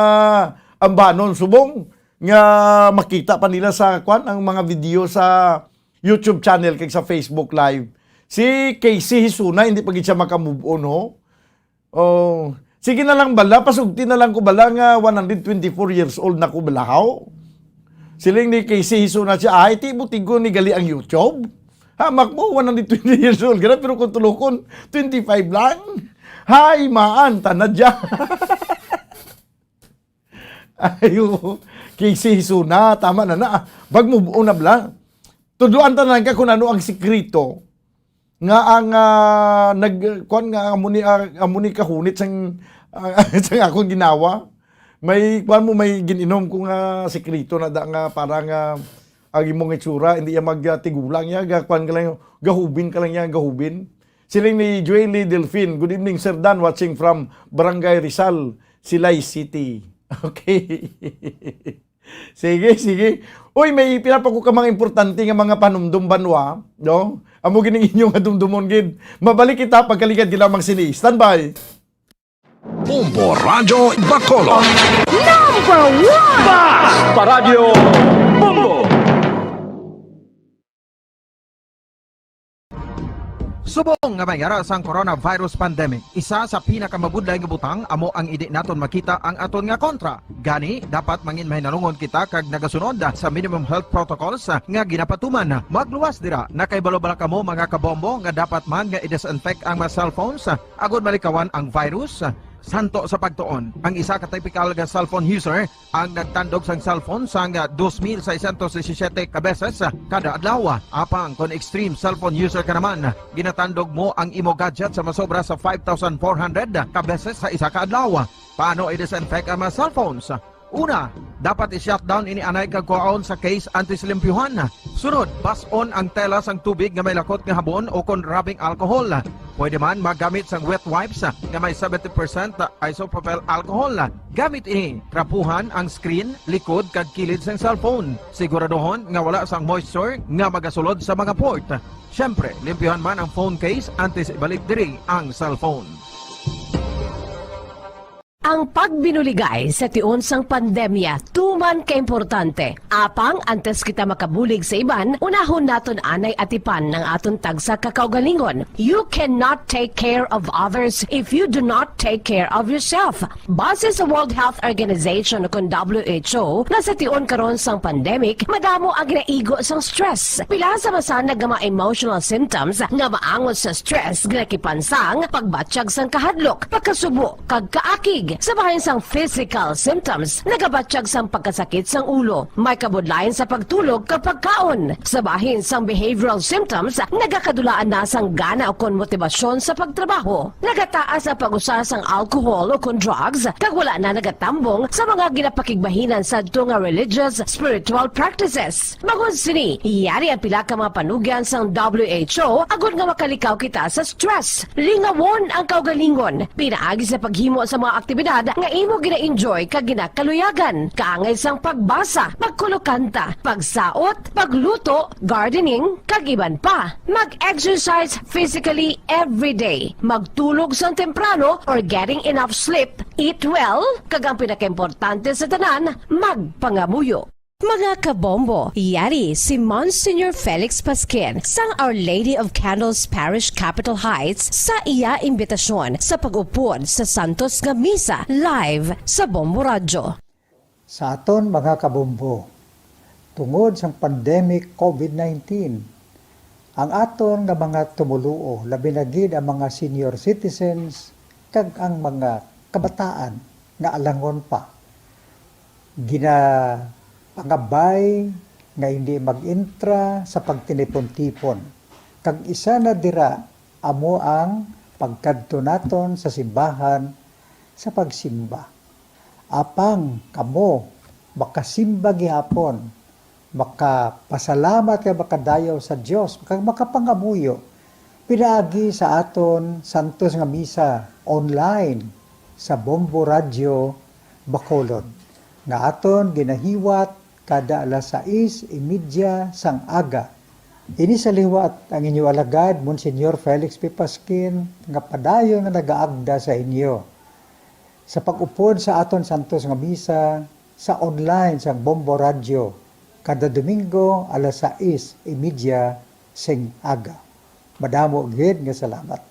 ambanon subong nga makita pa nila sa ang mga video sa YouTube channel kag sa Facebook Live. Si Casey Hisuna hindi pa gid siya makamove on, no? Oh, sige na lang bala, pasugti na lang ko bala nga 124 years old na ko balahaw. Siling ni Casey Hisuna siya, ay ti butig ko ni gali ang YouTube. Hamak mo 120 years old gana pero kung tulukon 25 lang. Hay maan tanadya. Ayo, Casey Hisuna, tama na. Bag mo buo na bala. Tudloan tanan ka kung ano ang sikreto nga ang amuni kahunit sang sang akong ginawa. May may gininom ko nga sikreto na da nga parang ang imong itsura hindi ya magtigulang ya kwan ka lang gahubin Siling ni Joely Delfin. Good evening, Sir Dan, watching from Barangay Rizal, Silay City. Okay. Sige. Uy, may pinapa ko ka mga importante nga mga panumdum banwa, no? Amo gining inyong adumdumon gid. Mabalik kita pagkaligad gila mang sini. Standby. Bombo Radio Bacolod. Subong nga mayara sang coronavirus pandemic, isa sa pinakamabudlay nga butang amo ang idi naton makita ang aton nga kontra. Gani dapat mangin mahinalungon kita kag nagasunod sa minimum health protocols nga ginapatuman. Magluwas dira nakaibalo-bala kamo mga kabombo nga dapat man nga i-disinfect ang mga cellphones agud malikawan ang virus. Santo sa pagtuon, ang isa ka typical nga cellphone user ang nagtandog sang cellphone sang 2,617 ka beses kada adlaw. Apang kon extreme cellphone user ka naman, ginatandog mo ang imo gadget sa masobra sa 5,400 ka beses sa isa ka adlaw. Paano i-disinfect ang mga cellphones? Una, dapat i-shutdown ini anay kag kuhaon sa case anti-slimpyuhan. Sunod, bas-on ang tela sang tubig nga may lakot nga habon o kon rubbing alcohol. Pwede man magamit sang wet wipes nga may 70% isopropyl alcohol. Gamit ini, trapuhan ang screen, likod kag kilid sang cellphone. Siguraduhon nga wala sang moisture nga magasulod sa mga port. Syempre, limpyuhan man ang phone case antes ibalik diri ang cellphone. Ang pagbinuligay sa tiun sang pandemya, tuman ka importante. Apang antes kita makabulig sa iban, unahon naton anay atipan ng aton tagsa kakaugalingon. You cannot take care of others if you do not take care of yourself. Base sa World Health Organization kung WHO, na sa tiun karon sang pandemic, madamo ang ginaigo sang stress. Pila sa masanag nga mga emotional symptoms nga maangon sa stress ginakipansang pagbatsyag sang kahadlok, pagkasubo, kag kaakig. Sa bahin sang physical symptoms, nagabatsyag sang pagkasakit sang ulo, may kabudlayan sa pagtulog kapag kaon. Sa bahin sang behavioral symptoms, nagakadulaan na sang gana o kon motibasyon sa pagtrabaho. Nagataas ang pag-usa sang alcohol o kon drugs, kag wala na nagatambong sa mga ginapakigbahinan sa nga religious, spiritual practices. Magun sini, iyari ang pila ka mga panugyan sang WHO agud nga makalikaw kita sa stress. Lingawon ang kaugalingon, pinaagi sa paghimo sa mga aktibidad nga imo gina-enjoy kag ginakaluyagan, kaangay sang pagbasa, pagkulokanta, pagsaot, pagluto, gardening, kag iban pa. Mag-exercise physically every day, magtulog sang temprano or getting enough sleep, eat well, kag ang pinakaimportante sa tanan, magpangamuyo. Mga kabombo, yari si Monsignor Felix Pasquin sang Our Lady of Candles Parish Capitol Heights sa iya imbitasyon sa pag-upod sa Santos nga Misa live sa Bombo Radio. Sa aton mga kabombo, tungod sa pandemic COVID-19, ang aton nga mga tumuluo, labi na gid ang mga senior citizens kag ang mga kabataan nga alangon pa, pangabay nga hindi mag-intra sa pagtinipon-tipon. Kag isa na dira amo ang pagkadto naton sa simbahan sa pagsimba. Apang kamo makasimba gihapon, makapasalamat kay makadayaw sa Dios, kag makapangamuyo pinaagi sa aton santos nga misa online sa Bombo Radio Bacolod nga aton ginahiwat kada alas 6:30 sang aga. Ini sa liwat ang inyo alagad Monsignor Felix P. Pasquin nga padayon nga nagaagda sa inyo sa pag-upod sa aton santos nga misa sa online sa Bombo Radio kada Domingo alas 6:30 sing aga. Madamo gid nga salamat.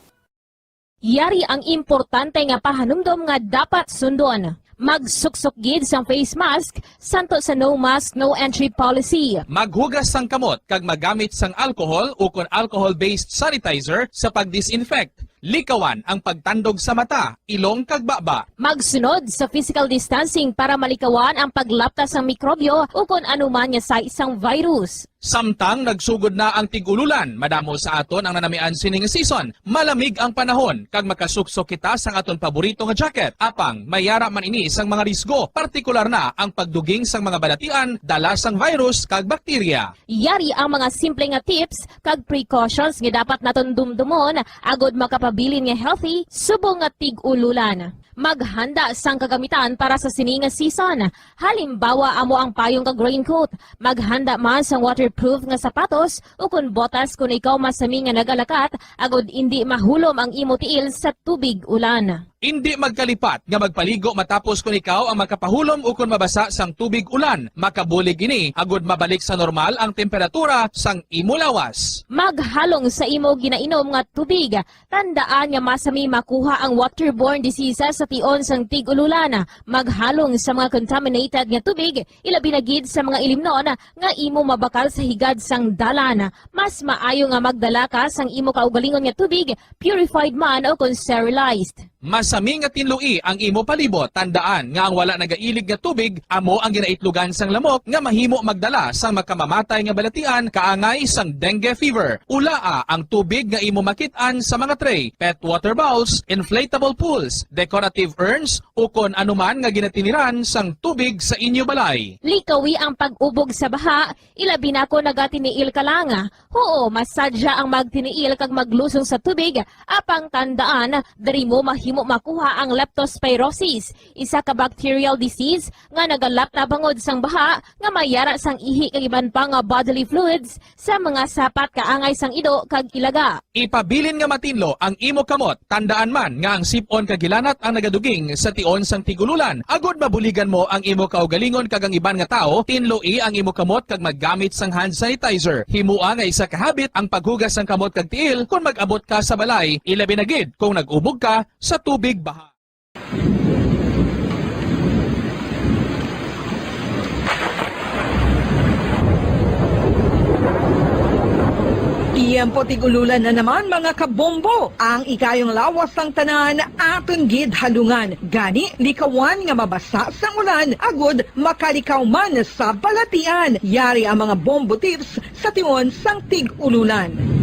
Yari ang importante nga pahanumdom nga dapat sundon. Magsuksok gid sang face mask santo sa no mask no entry policy. Maghugas sang kamot kag magamit sang alcohol o kon alcohol-based sanitizer sa pag-disinfect. Likawan ang pagtandog sa mata, ilong kag baba. Magsunod sa physical distancing para malikawan ang paglaptas ng mikrobyo o kung anuman nga sa isang virus. Samtang nagsugod na ang tig-ululan, madamo sa aton ang nanamian sining season. Malamig ang panahon kag makasuksok kita sang aton paborito nga jacket. Apang mayara man ini sang mga risgo, partikular na ang pagduging sang mga balatian, dala sang virus kag bakterya. Yari ang mga simple nga tips kag precautions nga dapat naton dumdumon agod makapabilin nga healthy subong nga tig-ululan. Maghanda sang kagamitan para sa sini nga season. Halimbawa amo ang payong kag raincoat. Maghanda man sang waterproof nga sapatos o kun botas kung ikaw masami nga nagalakat agod hindi mahulom ang imo tiil sa tubig ulan. Hindi magkalipat nga magpaligo matapos kung ikaw ang makapahulom o kung mabasa sang tubig ulan. Makabulig ini agod mabalik sa normal ang temperatura sang imo lawas. Maghalong sa imo ginainom nga tubig. Tandaan nga masami makuha ang waterborne diseases sa tion sang tig-ululan. Maghalong sa mga contaminated nga tubig, ilabi na gid sa mga ilimnon nga imo mabakal sa higad sang dalan. Mas maayo nga magdala ka sang imo kaugalingon nga tubig, purified man o kung sterilized. Masami nga tinlui ang imo palibot. Tandaan nga ang wala nagailig nga tubig amo ang ginaitlugan sang lamok nga mahimo magdala sang makamamatay nga balatian kaangay sang dengue fever. Ulaa ang tubig nga imo makit-an sa mga tray, pet water bowls, inflatable pools, decorative urns o kon anuman nga ginatiniran sang tubig sa inyo balay. Likawi ang pag-ubog sa baha, ilabi na ko nagatiniil ka lang. Oo, masadya ang magtiniil kag maglusong sa tubig, apang tandaan, dari mo mahimo makuha ang leptospirosis, isa ka bacterial disease nga nagalapta bangod sang baha nga mayara sang ihi kag iban pa nga bodily fluids sa mga sapat kaangay sang ido kag ilaga. Ipabilin nga matinlo ang imo kamot. Tandaan man nga ang sipon kag gilanat ang nagaduging sa tion sang tigululan. Agod mabuligan mo ang imo kaugalingon kag ang iban nga tao, tinloi ang imo kamot kag maggamit sang hand sanitizer. Himua nga isa ka habit ang paghugas sang kamot kag tiil kung mag-abot ka sa balay, ilabi na gid kung nag-ubog ka sa tubig baha. Iyan po tigululan na naman mga kabombo. Ang ikayong lawas ng tanan aton gid halungan. Gani likawan nga mabasa sa ulan agod makalikaw man sa balatian. Yari ang mga bombo tips sa tion sang tig-ululan.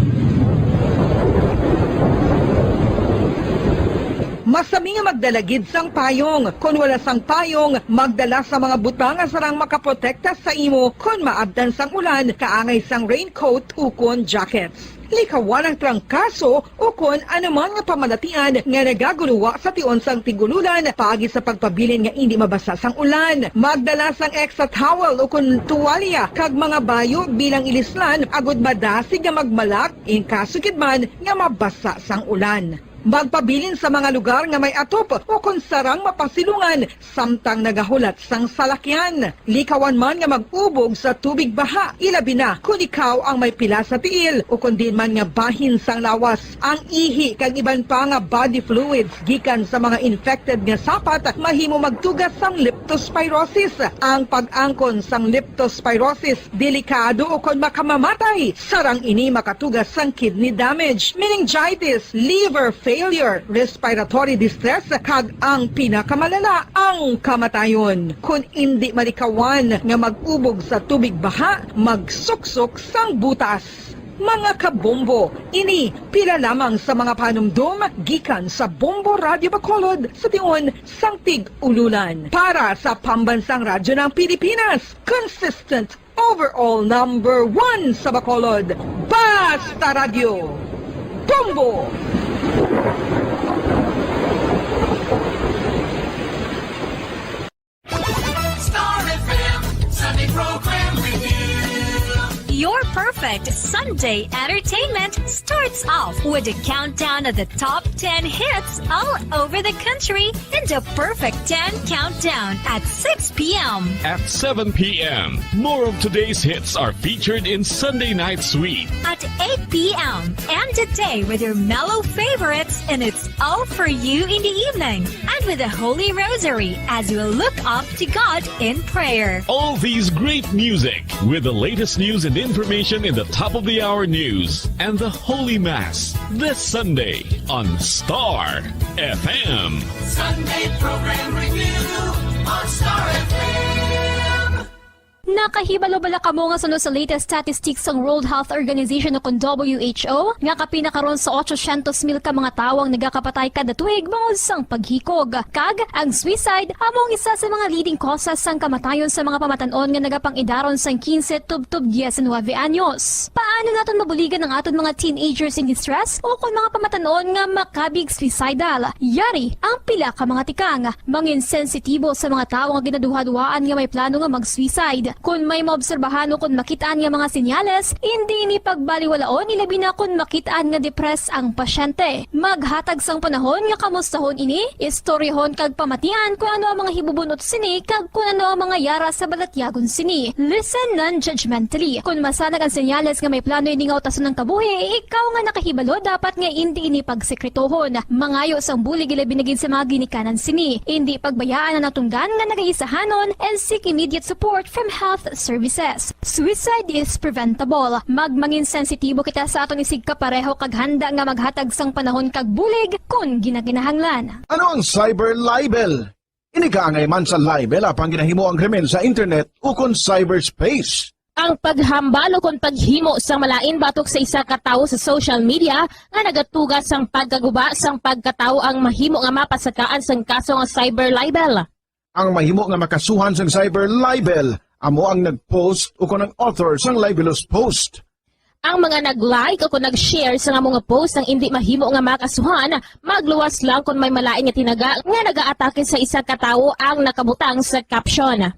Masami nga magdalagid sang payong. Kung wala sang payong, magdala sa mga butang nga sarang makaprotekta sa imo kung maabdan sang ulan, kaangay sang raincoat ukon jackets. Likawan ang trangkaso o kung anuman nga pamalatian nga nagaguluwa sa tion sang tigululan paagi sa pagpabilin nga hindi mabasa sang ulan. Magdala sang extra towel o kung tuwalya kag mga bayo bilang ilislan agud madasig nga magmalak in kaso gid man nga mabasa sang ulan. Magpabilin sa mga lugar nga may atop o kung sarang mapasilungan samtang nagahulat sang salakyan. Likawan man nga mag-ubog sa tubig baha, ilabi na kung ikaw ang may pila sa tiil o kung din man nga bahin sang lawas. Ang ihi kag iban pa nga body fluids gikan sa mga infected nga sapat mahimo magtugas sang leptospirosis. Ang pag-angkon sang leptospirosis delikado o kung makamamatay. Sarang ini makatugas sang kidney damage, meningitis, liver failure failure, respiratory distress, kag ang pinakamalala ang kamatayon. Kung hindi malikawan nga mag-ubog sa tubig baha, magsuksok sang butas. Mga kabombo, ini pila lamang sa mga panumdum gikan sa Bombo Radio Bacolod sa tiun Sangtig Ululan. Para sa Pambansang Radyo ng Pilipinas, consistent overall number 1 sa Bacolod, Basta Radio. Bombo! Star FM Sunday Program Review. Your perfect Sunday entertainment starts off with a countdown of the top 10 hits all over the country in the Perfect 10 Countdown at 6 p.m. At 7 p.m., more of today's hits are featured in Sunday Night Sweet. At 8 p.m. and a day with your mellow favorites, and it's all for you in the evening. And with the Holy Rosary as you look up to God in prayer. All these great music with the latest news and information in the top of the hour news and the Holy Mass this Sunday on Star FM. Sunday Program Review on Star FM. Nakahibalo-bala kamo nga sunod sa latest statistics ng World Health Organization o kung WHO nga kapinakaroon sa 800,000 ka mga tawang nagakapatay kada tuig bangod sang paghikog. Kag ang suicide among isa sa mga leading causes sang kamatayon sa mga pamatanon nga nagapangidaron sang 15 tubtub 19 anyos. Paano naton mabuligan ang aton mga teenagers in distress o kung mga pamatanon nga makabig suicidal? Yari ang pila ka mga tikang mangin sensitibo sa mga tawo nga ginaduha-duhaan nga may plano nga mag-suicide. Kung may maobserbahan o kung makitaan nga mga senyales, hindi ni pagbaliwalaon ilabi na kung makitaan nga depress ang pasyente. Maghatag sang panahon nga kamustahon ini, istoryahon kag pamatian kung ano ang mga hibubunot sini kag kung ano ang mga yara sa balatyagon sini. Listen non-judgmentally. Kung masanag ang senyales nga may plano ini nga utason ng kabuhi, ikaw nga nakahibalo dapat nga hindi ini pagsekretohon. Mangayo sang bulig ilabi na gid sa mga ginikanan sini. Hindi pagbayaan na natunggan nga nagaisahanon and seek immediate support from health services. Suicide is preventable. Magmangin sensitibo kita sa aton isig kapareho kag handa nga maghatag sang panahon kag bulig kung ginaginahanglan. Ano ang cyber libel? Inigaangay man sa libel apang ginahimo ang krimen sa internet o kon cyberspace. Ang paghambal o kung paghimo sang malain batok sa isa ka tawo sa social media nga nagatugas sang pagkaguba sang pagkatawo ang mahimo nga mapasakaan sang kaso nga cyber libel. Ang mahimo nga makasuhan sang cyber libel amo ang nag-post o kung ang author sang libelous post. Ang mga nag-like o kung nag-share sa nga mga post ng hindi mahimo nga makasuhan, magluwas lang kung may malain nga tinaga nga nag-aatake sa isa ka tawo ang nakabutang sa caption.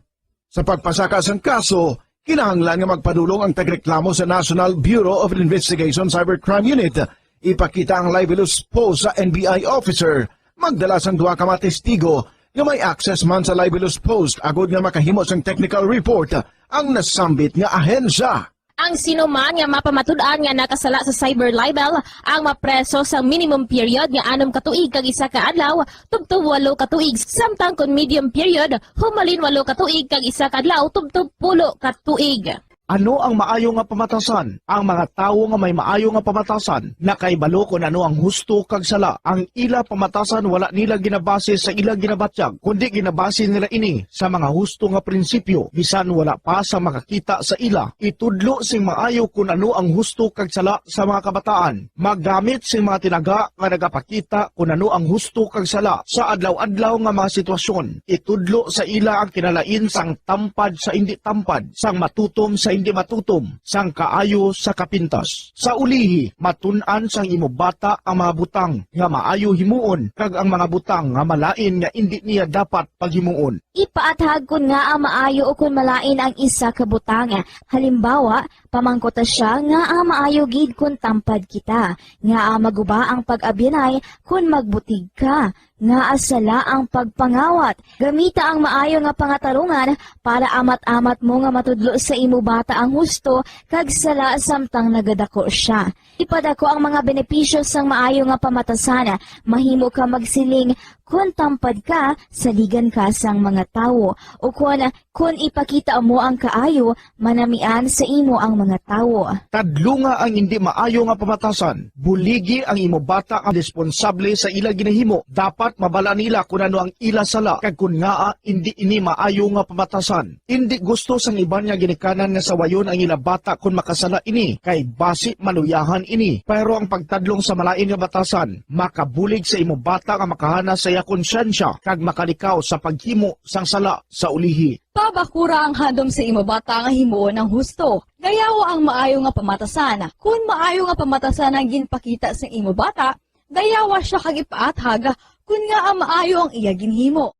Sa pagpasaka sang kaso, kinahanglan nga magpadulong ang tagreklamo sa National Bureau of Investigation Cybercrime Unit. Ipakita ang libelous post sa NBI officer, magdala sang duha ka mga testigo nga may access man sa libelous post agod nga makahimo sang technical report ang nasambit nga ahensya. Ang sinuman nga mapamatud-an nga nakasala sa cyber libel ang mapreso sa minimum period nga 6 ka tuig kag 1 ka adlaw tubtub 8 ka tuig, samtang kon medium period humalin 8 ka tuig kag 1 ka adlaw tubtub 10 ka tuig. Ano ang maayo nga pamatasan? Ang mga tawo nga may maayo nga pamatasan, nakaibalo kung ano ang husto kag sala. Ang ila pamatasan wala nila ginabase sa ila ginabatyag, kundi ginabase nila ini sa mga husto nga prinsipyo. Bisan wala pa sa makakita sa ila, itudlo sing maayo kung ano ang husto kag sala sa mga kabataan. Maggamit sing mga tinaga nga nagapakita kung ano ang husto kag sala sa adlaw-adlaw nga mga sitwasyon. Itudlo sa ila ang kinalain sang tampad sa hindi tampad, sang matutom sa hindi matutom, sang kaayo sa kapintas. Sa ulihi, matun-an sang imo bata ang mga butang nga maayo himuon kag ang mga butang nga malain nga hindi niya dapat paghimuon. Ipaathag kun nga ang maayo o kun malain ang isa ka butang. Halimbawa, pamangkota siya nga ang maayo gid kun tampad kita, nga ang maguba ang pag-abyanay kun magbutig ka, nga asala ang pagpangawat. Gamita ang maayo nga pangatarungan para amat-amat mo nga matudlo sa imo bata ang husto kag sala samtang nagadako siya. Ipadako ang mga benepisyo sang maayo nga pamatasan. Mahimo ka magsiling kun tampad ka, saligan ka sang mga tawo. O kun ipakita mo ang kaayo, manamian sa imo ang mga tawo. Tadlunga ang hindi maayo nga pamatasan. Buligi ang imo bata ang responsable sa ila ginahimo. Dapat mabala nila kung ano ang ila sala. Kag kun nga hindi ini maayo nga pamatasan. Hindi gusto sang iban nga ginikanan nga sawayon ang ila bata kung makasala ini. Kay basi maluyahan ini. Pero ang pagtadlong sa malain nga batasan, makabulig sa imo bata nga makahana sa iya konsyensya kag makalikaw sa paghimo sang sala sa ulihi. Pabakura ang handom sa imo bata nga himuon ng husto. Gayaw ang maayo nga pamatasan. Kung maayo nga pamatasan ang ginpakita sa imo bata, gayawa siya kag ipaathag kun nga ang maayo ang iya ginhimo.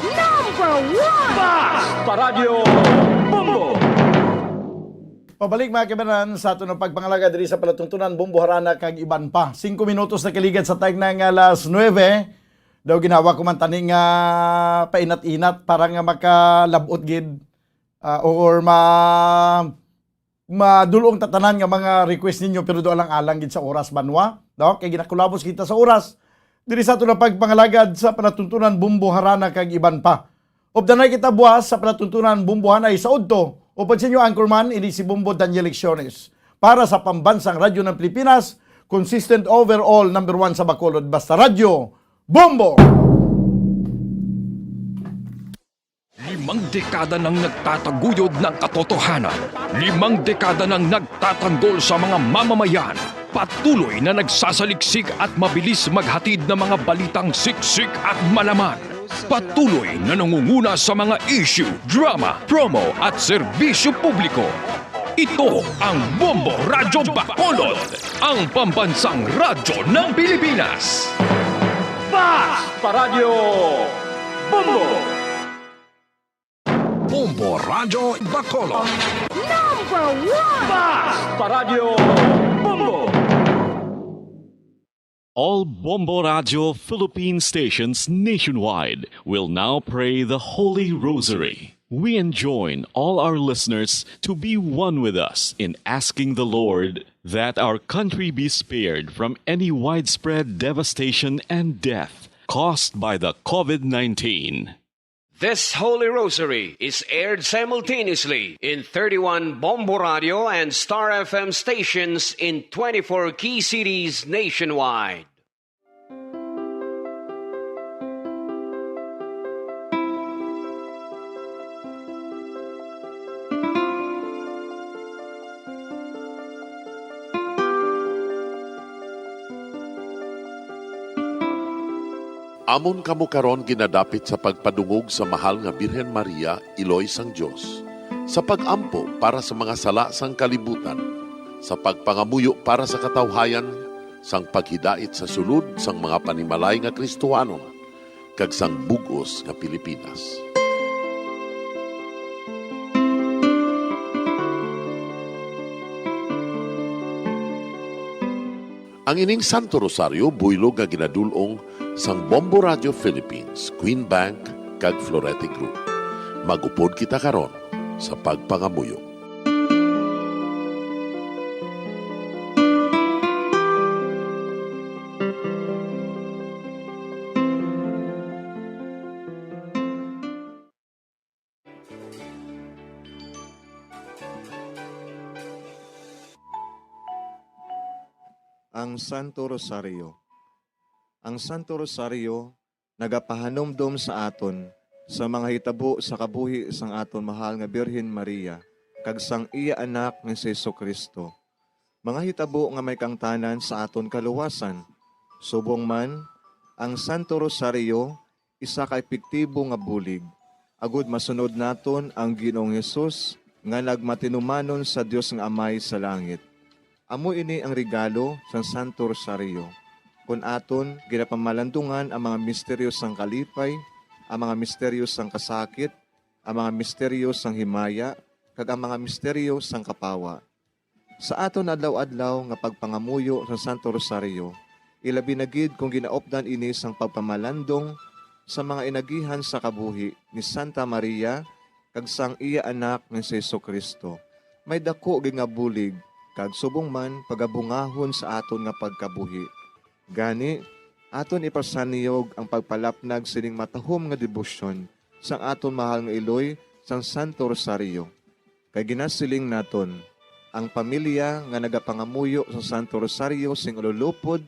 Number 1! Basta Radio Bombo! Pabalik mga kibanan sa ato ng pagpangalaga diri sa palatuntunan Bombo Harana kag iban pa. 5 minutos na kaligid sa tayg ng alas 9. Daw ginawa ko man tani nga painat-inat para nga makalabot gid or madulong tatanan nga mga request ninyo pero do alang-alang gid sa oras banwa. No? Kay ginakulabos kita sa oras. Diri sa ato ng pagpangalagad sa palatuntunan Bombo Harana kag iban pa. Obdanay kita buwas sa palatuntunan Bombo Hanay sa udto. Upod sa inyo, Anchorman, ini si Bombo Daniel Lecciones. Para sa pambansang radyo ng Pilipinas, consistent overall number 1 sa Bacolod. Basta Radyo Bombo! 5 dekada nang nagtataguyod ng katotohanan. 5 dekada nang nagtatanggol sa mga mamamayan. Patuloy na nagsasaliksik at mabilis maghatid ng mga balitang siksik at malaman. Patuloy na nangunguna sa mga issue, drama, promo at serbisyo publiko. Ito ang Bombo Radyo Bacolod, ang pambansang radyo ng Pilipinas. Basta Radio Bombo! Bombo Radyo Bacolod. Number 1! Basta Radio Bombo! All Bombo Radio Philippine stations nationwide will now pray the Holy Rosary. We enjoin all our listeners to be one with us in asking the Lord that our country be spared from any widespread devastation and death caused by the COVID-19. This Holy Rosary is aired simultaneously in 31 Bombo Radio and Star FM stations in 24 key cities nationwide. Amon kamo karon ginadapit sa pagpadungog sa mahal nga Birhen Maria, Iloy sang Dios, sa pagampo para sa mga sala sang kalibutan, sa pagpangamuyo para sa katawhayan, sang paghidait sa sulod sang mga panimalay nga Kristohanon, kag sang bugos nga Pilipinas. Ang ining Santo Rosario buylog nga ginadulong sang Bombo Radio Philippines, Queen Bank, kag Florete Group. Magupod kita karon sa pagpangamuyo. Ang Santo Rosario. Ang Santo Rosario nagapahanomdom sa aton sa mga hitabo sa kabuhi sang aton mahal nga Birhen Maria kag sang iya anak nga si Jesucristo. Mga hitabo nga may kangtanan sa aton kaluwasan. Subong man, ang Santo Rosario isa ka epektibo nga bulig. Agud masunod naton ang Ginoong Hesus nga nagmatinumanon sa Dios nga Amay sa langit. Amo ini ang regalo sang Santo Rosario. Kung aton ginapamalandungan ang mga misteryo sang kalipay, ang mga misteryo sang kasakit, ang mga misteryo sang himaya, kag ang mga misteryo sang kapawa. Sa aton adlaw-adlaw nga pagpangamuyo sa Santo Rosario, ilabi na gid kung ginaopdan ini sang pagpamalandong sa mga inagihan sa kabuhi ni Santa Maria kag sang iya anak nga si Jesucristo. May dako gid nga bulig kag subong man pagabungahon sa aton nga pagkabuhi. Gani, aton ipasaniyog ang pagpalapnag sining matahom nga debosyon sang aton mahal nga Iloy sang Santo Rosario. Kay ginasiling naton ang pamilya nga nagapangamuyo sa Santo Rosario sing ululupod,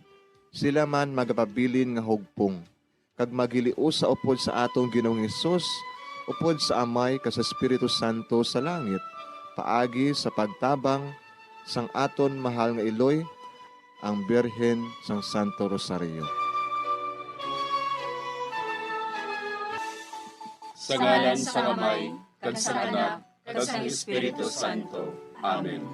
sila man magapabilin nga hugpong. Kag magiliu sa upod sa atong Ginoong Hesus, upod sa Amay kas Espiritu Santo sa langit, paagi sa pagtabang sang aton mahal nga Iloy, ang Birhen sang Santo Rosario. Sa ngalan sa Amay, kag sa Anak, kag sa Espiritu Santo. Amen.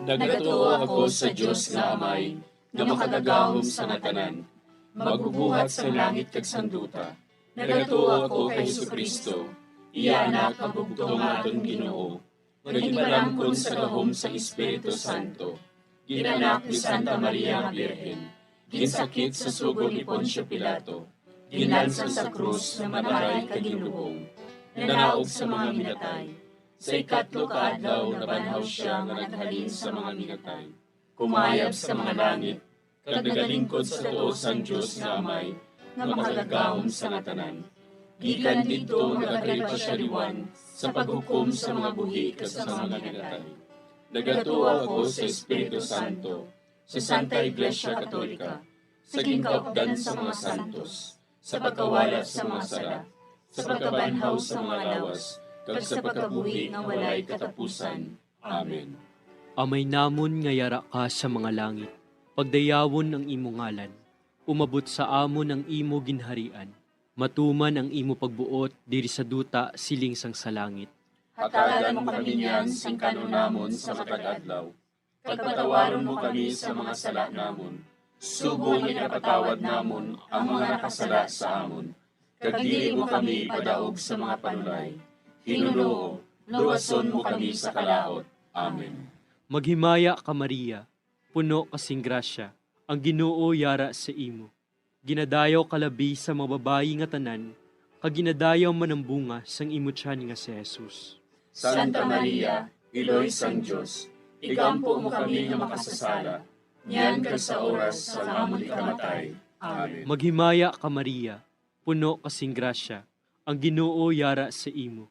Nagatuo ako sa Dios nga Amay, nga makadagahom sa natanan, magbubuhat sa langit kag sanduta. Nagatuo ako kay Jesucristo, iya anak ang bugtong aton Ginoo. Nagipalangkon sa gahom sa Espiritu Santo. Ginanak ni Santa Maria nga Birhen. Ginsakit sa sugod ni Poncio Pilato. Ginalsa sa krus na mataray kag ginlubong. Nanaog sa mga minatay. Sa ikatlo ka adlaw nabanhaw siya nga naghalin sa mga minatay. Kumayab sa mga langit, kag nagalingkod sa tuo sang Dios nga Amay, nga makagagahom sa ngatanan. Gikan didto nagakalipasyariwan sa paghukom sa mga buhi kag sa mga minatay. Nagatuo ako sa Espiritu Santo, sa Santa Iglesia Katolika, sa gingkaupdan sa mga santos, sa pagkawalat sa mga sala, sa pagkabanhaw sa mga lawas, kag sa pagkabuhi nga walay katapusan. Amen. Amay namon nga yara ka sa mga langit, pagdayawon ang imo ngalan, umabot sa amon ang imo ginharian, matuman ang imo pagbuot diri sa duta siling sang sa langit. Hatagan mo kami niyan sing kanon namon sa matag adlaw. Pagpatawaron mo kami sa mga sala namon. Subong ipatawad namon ang mga nakasala sa amon. Kag dili mo kami padaog sa mga panulay. Hinunoo, luwason mo kami sa kalaot. Amen. Maghimaya ka Maria, puno kasing grasya, ang Ginoo yara sa imo. Ginadayaw kalabi sa mga babayi nga tanan, kag ginadayaw man ang bunga sang imo tiyan nga si Jesus. Santa Maria, Iloy sang Dios, igampo mo kami nga makasasala, niyan kag sa oras sa amon ikamatay. Amen. Maghimaya ka Maria, puno kasing grasya, ang Ginoo yara sa imo.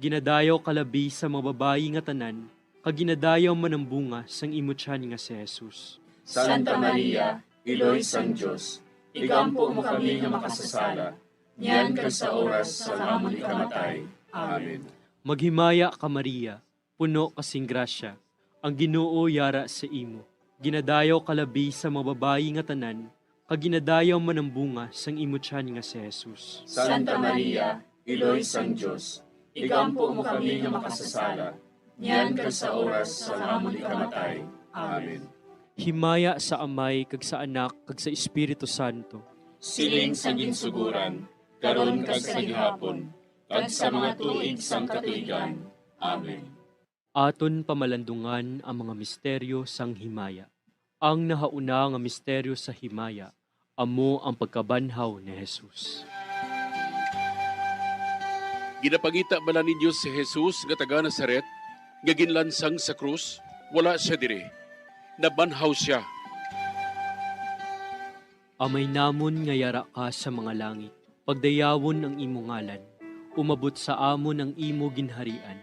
Ginadayaw kalabi sa mga babayi nga tanan, kag ginadayaw man ang bunga sang imo tiyan nga si Jesus. Santa Maria, Iloy sang Dios, igampo mo kami nga makasasala, niyan kag sa oras sa amon ikamatay. Amen. Maghimaya ka Maria, puno kasing grasya, ang Ginoo yara sa imo. Ginadayaw kalabi sa mga babayi nga tanan, kag ginadayaw man ang bunga sang imo tiyan nga si Jesus. Santa Maria, Iloy sang Dios, igampo mo kami nga makasasala, niyan kag sa oras sa amon ikamatay. Amen. Himaya sa Amay kag sa Anak kag sa Espiritu Santo. Siling sa ginsuguran, karon kag sa gihapon, kag sa mga tuig sang katuigan. Amen. Aton pamalandungan ang mga misteryo sang himaya. Ang nahauna nga misteryo sa himaya, amo ang pagkabanhaw ni Jesus. Ginapangita bala ninyo si Jesus nga taga Nazaret, nga ginlansang sa krus, wala siya dire. Nabanhaw siya. Amay namon nga yara ka sa mga langit, pagdayawon ang imo ngalan, umabot sa amon ang imo ginharian,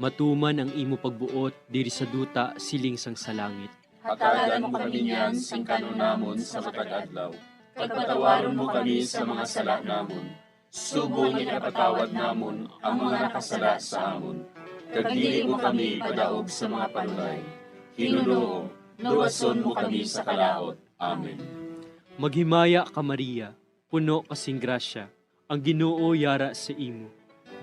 matuman ang imo pagbuot diri sa duta siling sang sa langit. Hatagan mo kami niyan sing kanon namon sa matag adlaw. Pagpatawaron mo kami sa mga sala namon. Subong ipatawad namon ang mga nakasala sa amon. Kag dili mo kami padaog sa mga panulay. Hinunoo, luwason mo kami sa kalaot. Amen. Maghimaya ka Maria, puno kasing grasya, ang Ginoo yara sa imo.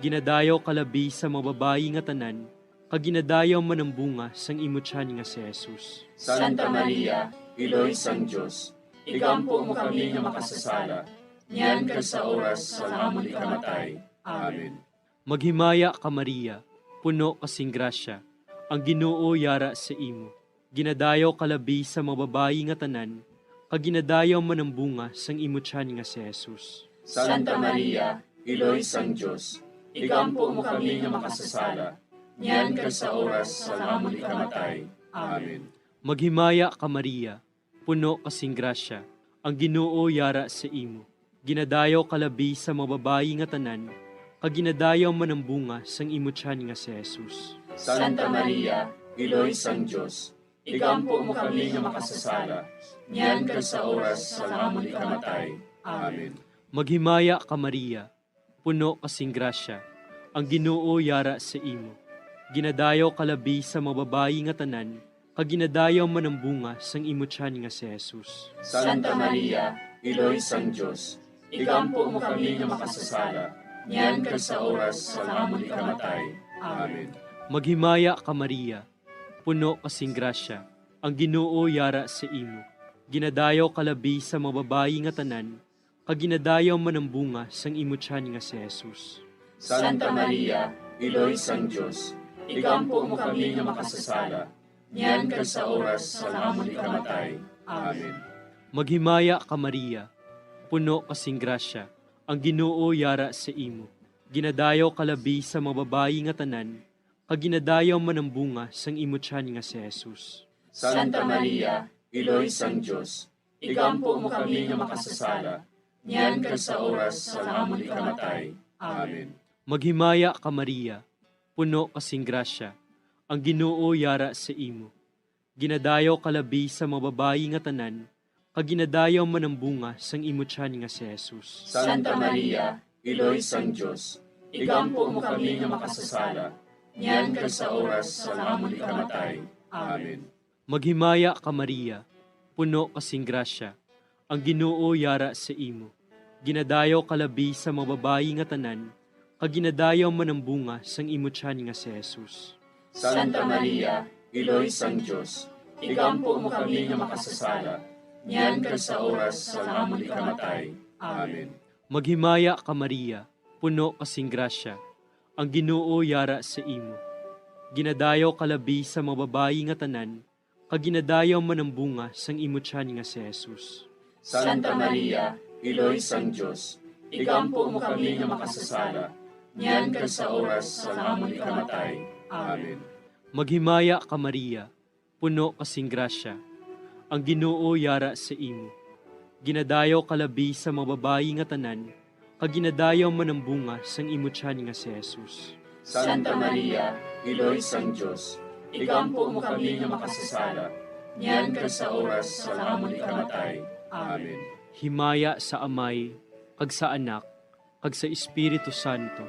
Ginadayaw kalabi sa mga babayi nga tanan, kag ginadayaw man ang bunga sang imo tiyan nga si Jesus. Santa Maria, Iloy sang Dios, igampo mo kami nga makasasala, niyan kag sa oras sa amon ikamatay. Amen. Maghimaya ka Maria, puno kasing grasya, ang Ginoo yara sa imo. Ginadayaw kalabi sa mga babayi nga tanan, kag ginadayaw man ang bunga sang imo tiyan nga si Jesus. Santa Maria, Iloy sang Dios, igampo mo kami nga makasasala, niyan kag sa oras sa amon ikamatay. Amen. Maghimaya ka Maria, puno kasing grasya, ang Ginoo yara sa imo. Ginadayaw kalabi sa mga babayi nga tanan, kag ginadayaw man ang bunga sang imo tiyan nga si Jesus. Santa Maria, Iloy sang Diyos, igampo mo kami nga makasasala, niyan kag sa oras sa amon ikamatay. Amen. Maghimaya ka Maria, puno kasing grasya, ang Ginoo yara sa imo. Ginadayaw kalabi sa mga babayi nga tanan, kag ginadayaw man ang bunga sang imo tiyan nga si Jesus. Santa Maria, Iloy sang Diyos, igampo mo kami nga makasasala, niyan kag sa oras sa amon ikamatay. Amen. Maghimaya ka Maria, puno kasing grasya, ang Ginoo yara sa imo. Ginadayaw kalabi sa mga babayi nga tanan, kag ginadayaw man ang bunga sang imo tiyan nga si Jesus. Santa Maria, Iloy sang Diyos, igampo mo kami nga makasasala, niyan kag sa oras sa amon ikamatay. Amen. Maghimaya ka Maria, puno kasing grasya, ang Ginoo yara sa imo. Ginadayaw kalabi sa mga babayi nga tanan, kag ginadayaw man ang bunga sang imo tiyan nga si Jesus. Santa Maria, Iloy sang Diyos, igampo mo kami nga makasasala, niyan kag sa oras sa amon ikamatay. Amen. Maghimaya ka Maria, puno kasing grasya, ang Ginoo yara sa imo. Ginadayaw kalabi sa mga babayi nga tanan, kag ginadayaw man ang bunga sang imo tiyan nga si Jesus. Santa Maria, Iloy sang Diyos, igampo mo kami nga makasasala, niyan kag sa oras sa amon ikamatay. Amen. Maghimaya ka Maria, puno kasing grasya, ang Ginoo yara sa imo. Ginadayaw kalabi sa mga babayi nga tanan, kag ginadayaw man ang bunga sang imo tiyan nga si Jesus. Santa Maria, Iloy sang Diyos, igampo mo kami nga makasasala, niyan kag sa oras sa amon ikamatay. Amen. Maghimaya ka Maria, puno kasing grasya, ang Ginoo yara sa imo. Ginadayaw kalabi sa mga babayi nga tanan, kag ginadayaw man ang bunga sang imo tiyan nga si Jesus. Santa Maria, Iloy sang Diyos, igampo mo kami nga makasasala, niyan kag sa oras sa amon ikamatay. Amen. Maghimaya ka Maria, puno kasing grasya, ang Ginoo yara sa imo. Ginadayaw kalabi sa mga babayi nga tanan, kag ginadayaw man ang bunga sang imo tiyan nga si Jesus. Santa Maria, Iloy sang Diyos, igampo mo kami nga makasasala, niyan kag sa oras sa amon ikamatay. Amen. Himaya sa Amay, kag sa Anak, kag sa Espiritu Santo.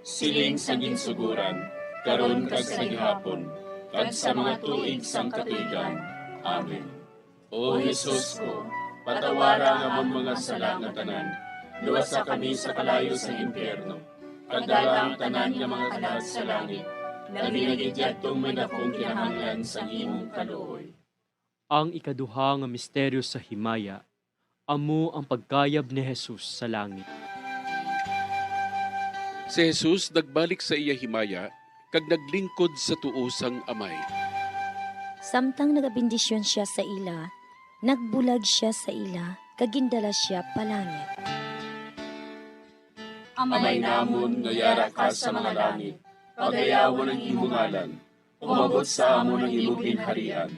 Siling sa ginsuguran, karon kag sa gihapon, kag sa mga tuig sang katuigan. Amen. O Jesus ko, patawara nga among mga sala nga tanan, luwasa kami sa kalayo sa impyerno, kag dala ang tanan nga mga kalag sa langit, labi na gidyadtong may dakong kinahanglan sa imong kaluoy. Ang ikaduha nga misteryo sa himaya, amo ang pagkayab ni Jesus sa langit. Si Jesus nagbalik sa iya himaya, kag naglingkod sa tuosang amay. Samtang nagabindisyon siya sa ila, nagbulag siya sa ila, kagindala siya palangit. Amay namon nga yara ka sa mga langit, pagayawon ang imong ngalan, umabot sa amon ang imong ginharian,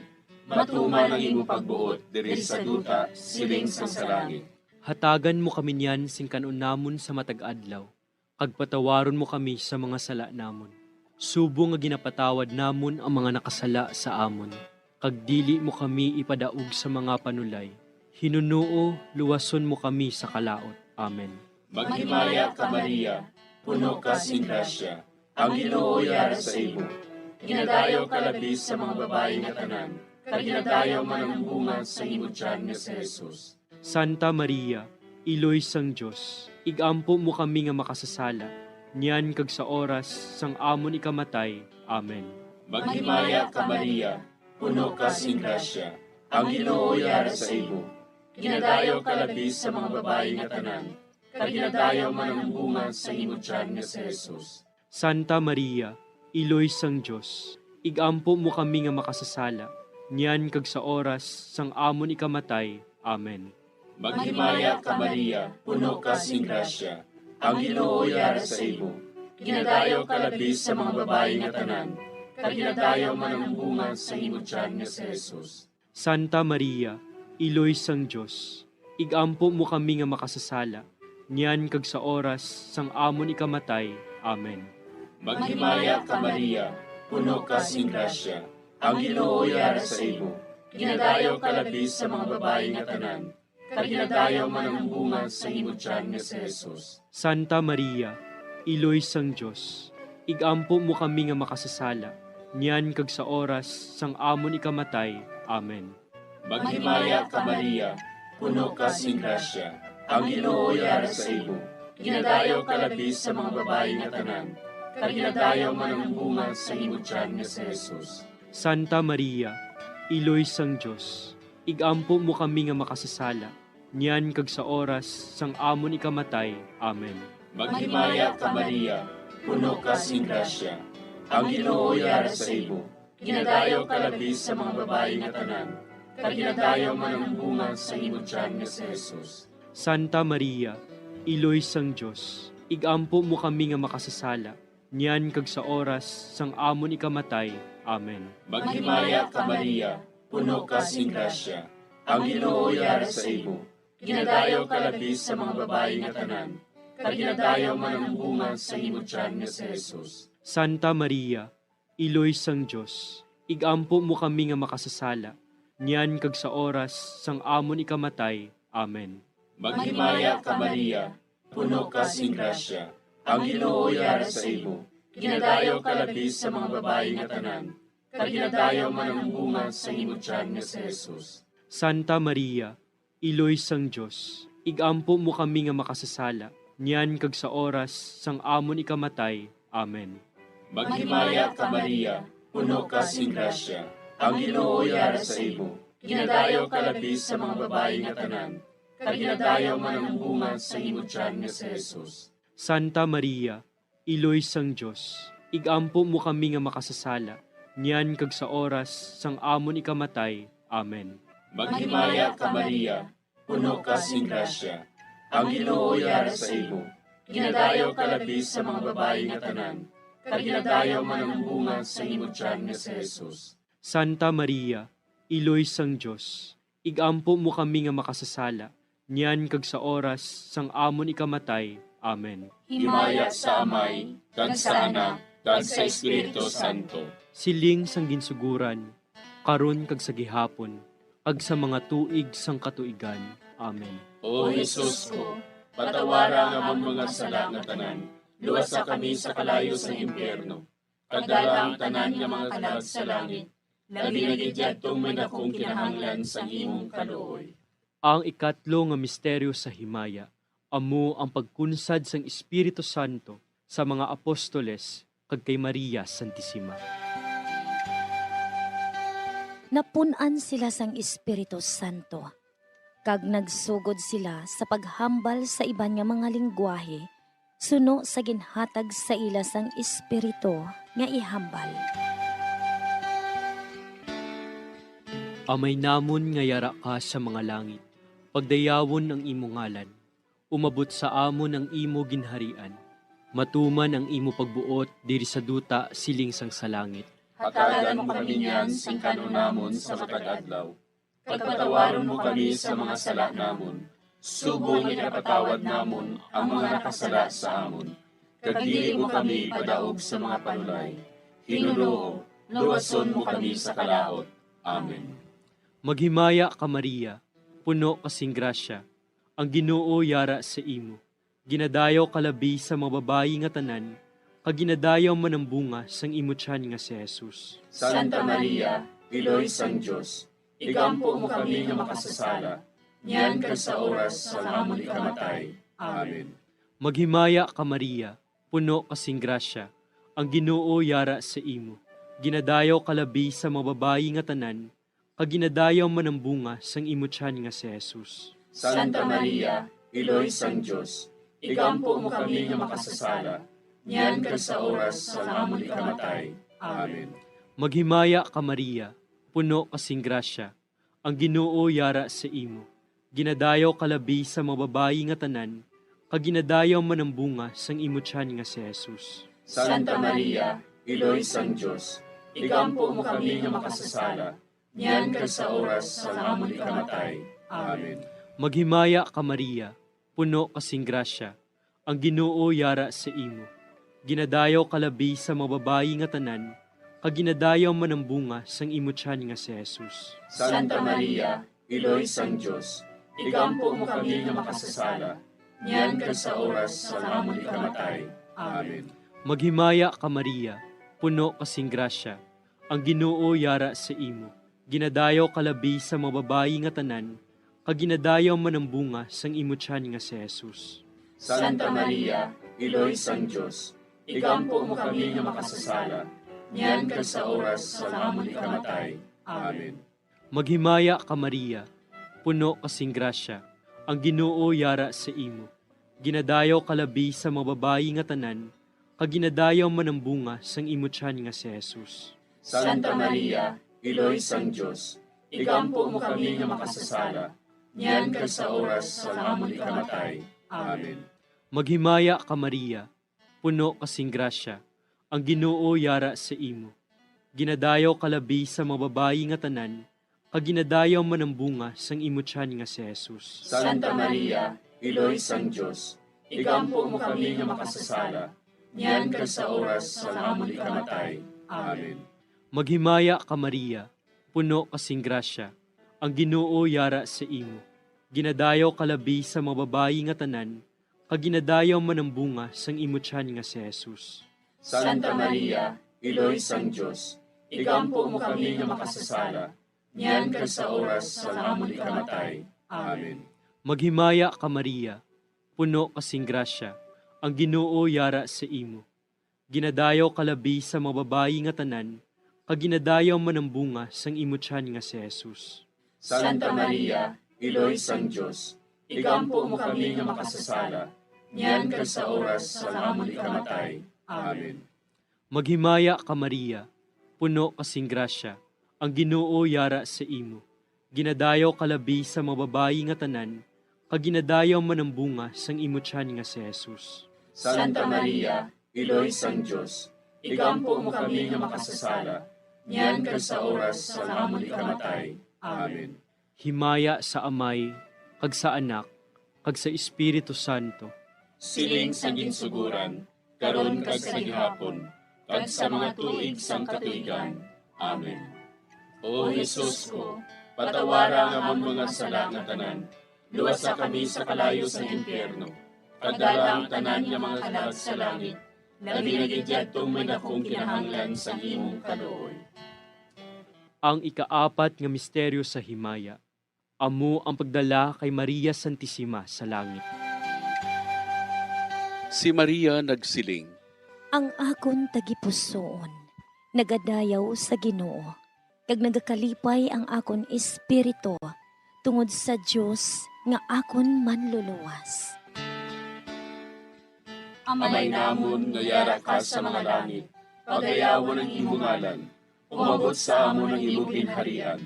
matuman ang imong pagbuot diri sa duta siling sa langit. Hatagan mo kami niyan sing kanon namon sa matag adlaw, kag patawaron mo kami sa mga sala namon. Subo nga ginapatawad namon ang mga nakasala sa amon, kag dili mo kami ipadaog sa mga panulay. Hinunuo, luwason mo kami sa kalaot. Amen. Maghimaya ka Maria, puno ka sing grasya, ang Ginoo yara sa imo. Ginadayaw ka labis sa mga babayi nga tanan, kag ginadayaw man ang bunga sa imo tiyan nga si Jesus. Santa Maria, Iloy sang Diyos, igampo mo kami nga makasasala, niyan kag sa oras sang amon ikamatay. Amen. Maghimaya ka Maria, puno ka sing grasya, ang Ginoo yara sa imo. Ginadayaw ka labis sa mga babayi nga tanan, kag ginadayaw man ang bunga sa imo tiyan nga si Jesus. Santa Maria, Iloy sang Diyos, igampo mo kami nga makasasala, niyan kag sa oras sang amon ikamatay. Amen. Maghimaya ka Maria, puno ka sing grasya, ang Ginoo yara sa imo. Ginadayaw ka labis sa mga babayi nga tanan, kag ginadayaw man ang bunga sa imo tiyan nga si Jesus. Santa Maria, Iloy sang Diyos, igampo mo kami nga makasasala, niyan kag sa oras sang amon ikamatay. Amen. Maghimaya ka Maria, puno ka sing grasya, ang Ginoo yara sa imo. Ginadayaw ka labis sa mga babae nga tanan, kag ginadayaw man ang bunga sa imo tiyan nga si Jesus. Santa Maria, Iloy sang Diyos, igampo mo kami nga makasasala, niyan kag sa oras sang amon ikamatay. Amen. Maghimaya ka Maria, puno ka sing grasya, ang Ginoo yara sa imo. Ginadayaw ka labis sa mga babae nga tanan, kag ginadayaw man ang bunga sa imo tiyan nga si Jesus. Santa Maria, Iloy sang Diyos, igampo mo kami nga makasasala, niyan kag sa oras sang amon ikamatay. Amen. Maghimaya ka Maria, puno ka sing grasya, ang Ginoo yara sa imo. Ginadayaw ka labis sa mga babae nga tanan, kag ginadayaw man ang bunga sa imo tiyan nga si Jesus. Santa Maria, Iloy sang Diyos, igampo mo kami nga makasasala, niyan kag sa oras sang amon ikamatay. Amen. Maghimaya ka Maria, puno ka sing grasya, ang Ginoo yara sa imo. Ginadayaw ka labis sa mga babae nga tanan, kag ginadayaw man ang bunga sa imo tiyan nga si Jesus. Santa Maria, Iloy sang Diyos, igampo mo kami nga makasasala, niyan kag sa oras sang amon ikamatay. Amen. Maghimaya ka Maria, puno ka sing grasya, ang Ginoo yara sa imo. Ginadayaw ka labis sa mga babae nga tanan, kag ginadayaw man ang bunga sa imo tiyan nga si Jesus. Santa Maria, Iloy sang Diyos, igampo mo kami nga makasasala, niyan kag sa oras sang amon ikamatay. Amen. Maghimaya ka Maria, puno ka sing grasya, ang Ginoo yara sa imo. Ginadayaw ka labis sa mga babae nga tanan, kag ginadayaw man ang bunga sa imo tiyan nga si Jesus. Santa Maria, Iloy sang Diyos, igampo mo kami nga makasasala, niyan kag sa oras sang amon ikamatay. Amen. Maghimaya ka Maria, puno ka sing grasya, ang Ginoo yara sa imo. Ginadayaw ka labis sa mga babae nga tanan, kag ginadayaw man ang bunga sa imo tiyan nga si Jesus. Santa Maria, Iloy sang Diyos, igampo mo kami nga makasasala, niyan kag sa oras sang amon ikamatay. Amen. Himaya sa Amay, kag sa Anak, kag sa Espiritu Santo. Siling sang ginsuguran, karon kag sa gihapon, kag sa mga tuig sang katuigan. Amen. O Jesus ko, patawara nga among mga sala nga tanan, luwasa kami sa kalayo sa impyerno. Kadala ang tanan nga mga kalag sa langit, labi na gidyadtong may dakong kinahanglan sa imong kaluoy. Ang ikatlo nga misteryo sa himaya, amo ang pagkunsad sang Espiritu Santo sa mga apostoles kag kay Maria Santissima. Napunan sila sang Espiritu Santo, kag nagsugod sila sa paghambal sa iban nga mga lingwahe, suno sa ginhatag sa ila sang Espiritu nga ihambal. Amay namon nga yara ka sa mga langit, pagdayawon ang imo ngalan, umabot sa amon ang imo ginharian, matuman ang imo pagbuot diri sa duta siling sang sa langit. Hatagan mo kami niyan sing kanunamon sa matag adlaw. Pagpatawaron mo kami sa mga sala namon. Subong ipatawad namon ang mga nakasala sa amon. Kag dili mo kami padaog sa mga panulay. Hinunoo, luwason mo kami sa kalaot. Amen. Maghimaya ka Maria, puno kasing grasya, ang Ginoo yara sa imo. Ginadayaw kalabi sa mga babayi nga tanan, kag ginadayaw man ang bunga sang imo tiyan nga si Jesus. Santa Maria, Iloy sang Diyos, igampo mo kami nga makasasala, niyan kag sa oras sa amon ikamatay. Amen. Maghimaya ka Maria, puno kasing grasya, ang Ginoo yara sa imo. Ginadayaw kalabi sa mga babayi nga tanan, kag ginadayaw man ang bunga sang imo tiyan nga si Jesus. Santa Maria, Iloy sang Diyos, igampo mo kami nga makasasala, niyan kag sa oras sa amon ikamatay. Amen. Maghimaya ka Maria, puno kasing grasya, ang Ginoo yara sa imo. Ginadayaw kalabi sa mga babayi nga tanan, kag ginadayaw man ang bunga sang imo tiyan nga si Jesus. Santa Maria, Iloy sang Diyos, igampo mo kami nga makasasala, niyan kag sa oras sa amon ikamatay. Amen. Maghimaya ka Maria, puno kasing grasya, ang Ginoo yara sa imo. Ginadayaw kalabi sa mga babayi nga tanan, kag ginadayaw man ang bunga sang imo tiyan nga si Jesus. Santa Maria, Iloy sang Diyos, igampo mo kami nga makasasala, niyan ka sa oras sa amon ikamatay. Amen. Maghimaya ka Maria, puno kasing grasya, ang Ginoo yara sa imo. Ginadayaw kalabi sa mga babayi nga tanan, kag ginadayaw man ang bunga sang imo tiyan nga si Jesus. Santa Maria, Iloy sang Diyos, igampo mo kami nga makasasala, niyan ka sa oras sa amon ikamatay. Amen. Maghimaya ka Maria, puno kasing grasya, ang Ginoo yara sa imo. Ginadayaw kalabi sa mga babayi nga tanan, kag ginadayaw man ang bunga sang imo tiyan nga si Jesus. Santa Maria, Iloy sang Diyos, igampo mo kami nga makasasala, niyan ka sa oras sa amon ikamatay. Amen. Maghimaya ka Maria, puno kasing grasya, ang Ginoo yara sa imo. Ginadayaw kalabi sa mga babayi nga tanan, kag ginadayaw man ang bunga sang imo tiyan nga si Jesus. Santa Maria, Iloy sang Diyos, igampo mo kami nga makasasala, niyan ka sa oras sa amon ikamatay. Amen. Maghimaya ka Maria, puno kasing grasya, ang Ginoo yara sa imo. Ginadayaw kalabi sa mga babayi nga tanan, kag ginadayaw man ang bunga sang imo tiyan nga si Jesus. Santa Maria, Iloy sang Diyos, igampo mo kami nga makasasala, niyan ka sa oras sa amon ikamatay. Amen. Maghimaya ka Maria, puno kasing grasya, ang Ginoo yara sa imo. Ginadayaw kalabi sa mga babayi nga tanan, kag ginadayaw man ang bunga sang imo tiyan nga si Jesus. Santa Maria, Iloy sang Diyos, igampo mo kami nga makasasala, niyan ka sa oras sa amon ikamatay. Amen. Maghimaya ka Maria, puno kasing grasya, ang Ginoo yara sa imo. Ginadayaw kalabi sa mga babayi nga tanan, kag ginadayaw man ang bunga sang imo tiyan nga si Jesus. Santa Maria, Iloy sang Diyos, igampo mo kami nga makasasala, niyan ka sa oras sa amon ikamatay. Amen. Himaya sa Amay, kag sa Anak, kag sa Espiritu Santo. Siling sa ginsuguran, karon kag sa gihapon, kag sa mga tuig sang katuigan. Amen. O Jesus ko, patawara nga among mga sala nga tanan, luwasa kami sa kalayo sa impyerno, kadala ang tanan nga mga kalag sa langit, labi na gidyadtong may dakong kinahanglan sa imong kaluoy. Ang ikaapat nga misteryo sa himaya, amo ang pagdala kay Maria Santissima sa langit. Si Maria nagsiling, Ang akon tagipusoon, nagadayaw sa Ginoo, kag nagakalipay ang akon espiritu, tungod sa Dios nga akon manluluwas. Amay namon nga yara ka sa mga langit, pagayawan ang imong ngalan, umabot sa amon ang imong ginharian,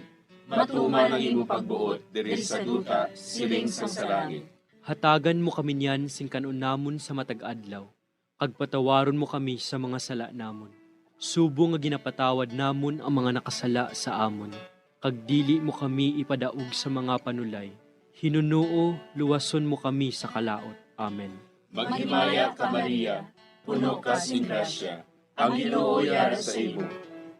matuman ang imong pagbuot diri sa duta, siling sa langit. Hatagan mo kami niyan sing kanon namon sa matag adlaw, kag patawaron mo kami sa mga sala namon. Subo nga ginapatawad namon ang mga nakasala sa amon, kag dili mo kami ipadaog sa mga panulay. Hinunuo, luwason mo kami sa kalaot. Amen. Maghimaya ka Maria, puno ka sing grasya, ang Ginoo yara sa imo.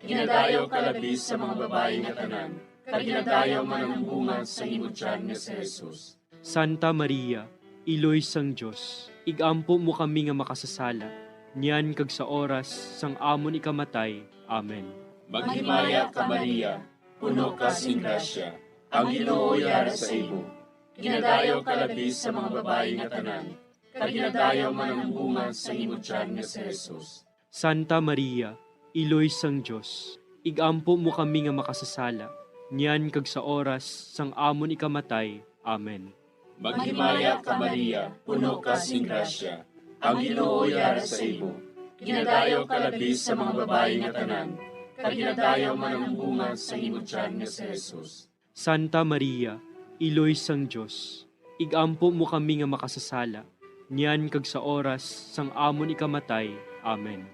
Ginadayaw ka labis sa mga babayi nga tanan, kag ginadayaw man ang bunga sa imong tiyan nga si Jesus. Santa Maria, Iloy sang Diyos, igampo mo kami nga makasasala, niyan kag sa oras sang amon ikamatay. Amen. Maghimaya ka Maria, puno ka sing grasya, ang Ginoo yara sa imo. Ginadayaw ka labis sa mga babayi nga tanan, kag ginadayaw man ang bunga sa imong tiyan nga si Jesus. Santa Maria, Iloy sang Diyos, igampo mo kami nga makasasala, niyan kag sa oras sang amon ikamatay. Amen. Maghimaya ka Maria, puno ka sing grasya, ang Ginoo yara sa imo. Ginadayaw ka labis sa mga babayi nga tanan, kag ginadayaw man ang bunga sa imong tiyan nga si Jesus. Santa Maria, Iloy sang Diyos, igampo mo kami nga makasasala, niyan kag sa oras sang amon ikamatay. Amen.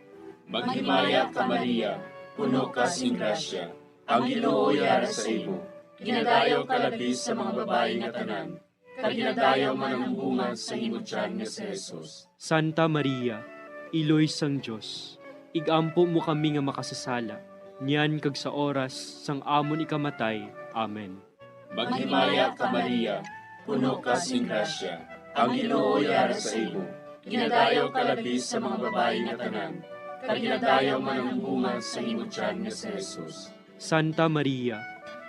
Maghimaya ka Maria, puno ka sing grasya, ang Ginoo yara sa imo. Ginadayaw ka labis sa mga babayi nga tanan, kaginadayaw man ang bunga sa imo tiyan nga si Jesus. Santa Maria, Iloy sang Diyos, igampo mo kami nga makasasala, niyan kag sa oras sang amon ikamatay. Amen. Maghimaya ka Maria, puno ka sing grasya, ang Ginoo yara sa imo. Ginadayaw ka labis sa mga babae nga tanan, kaginadayaw man ang bunga sa imo tiyan nga si Jesus. Santa Maria,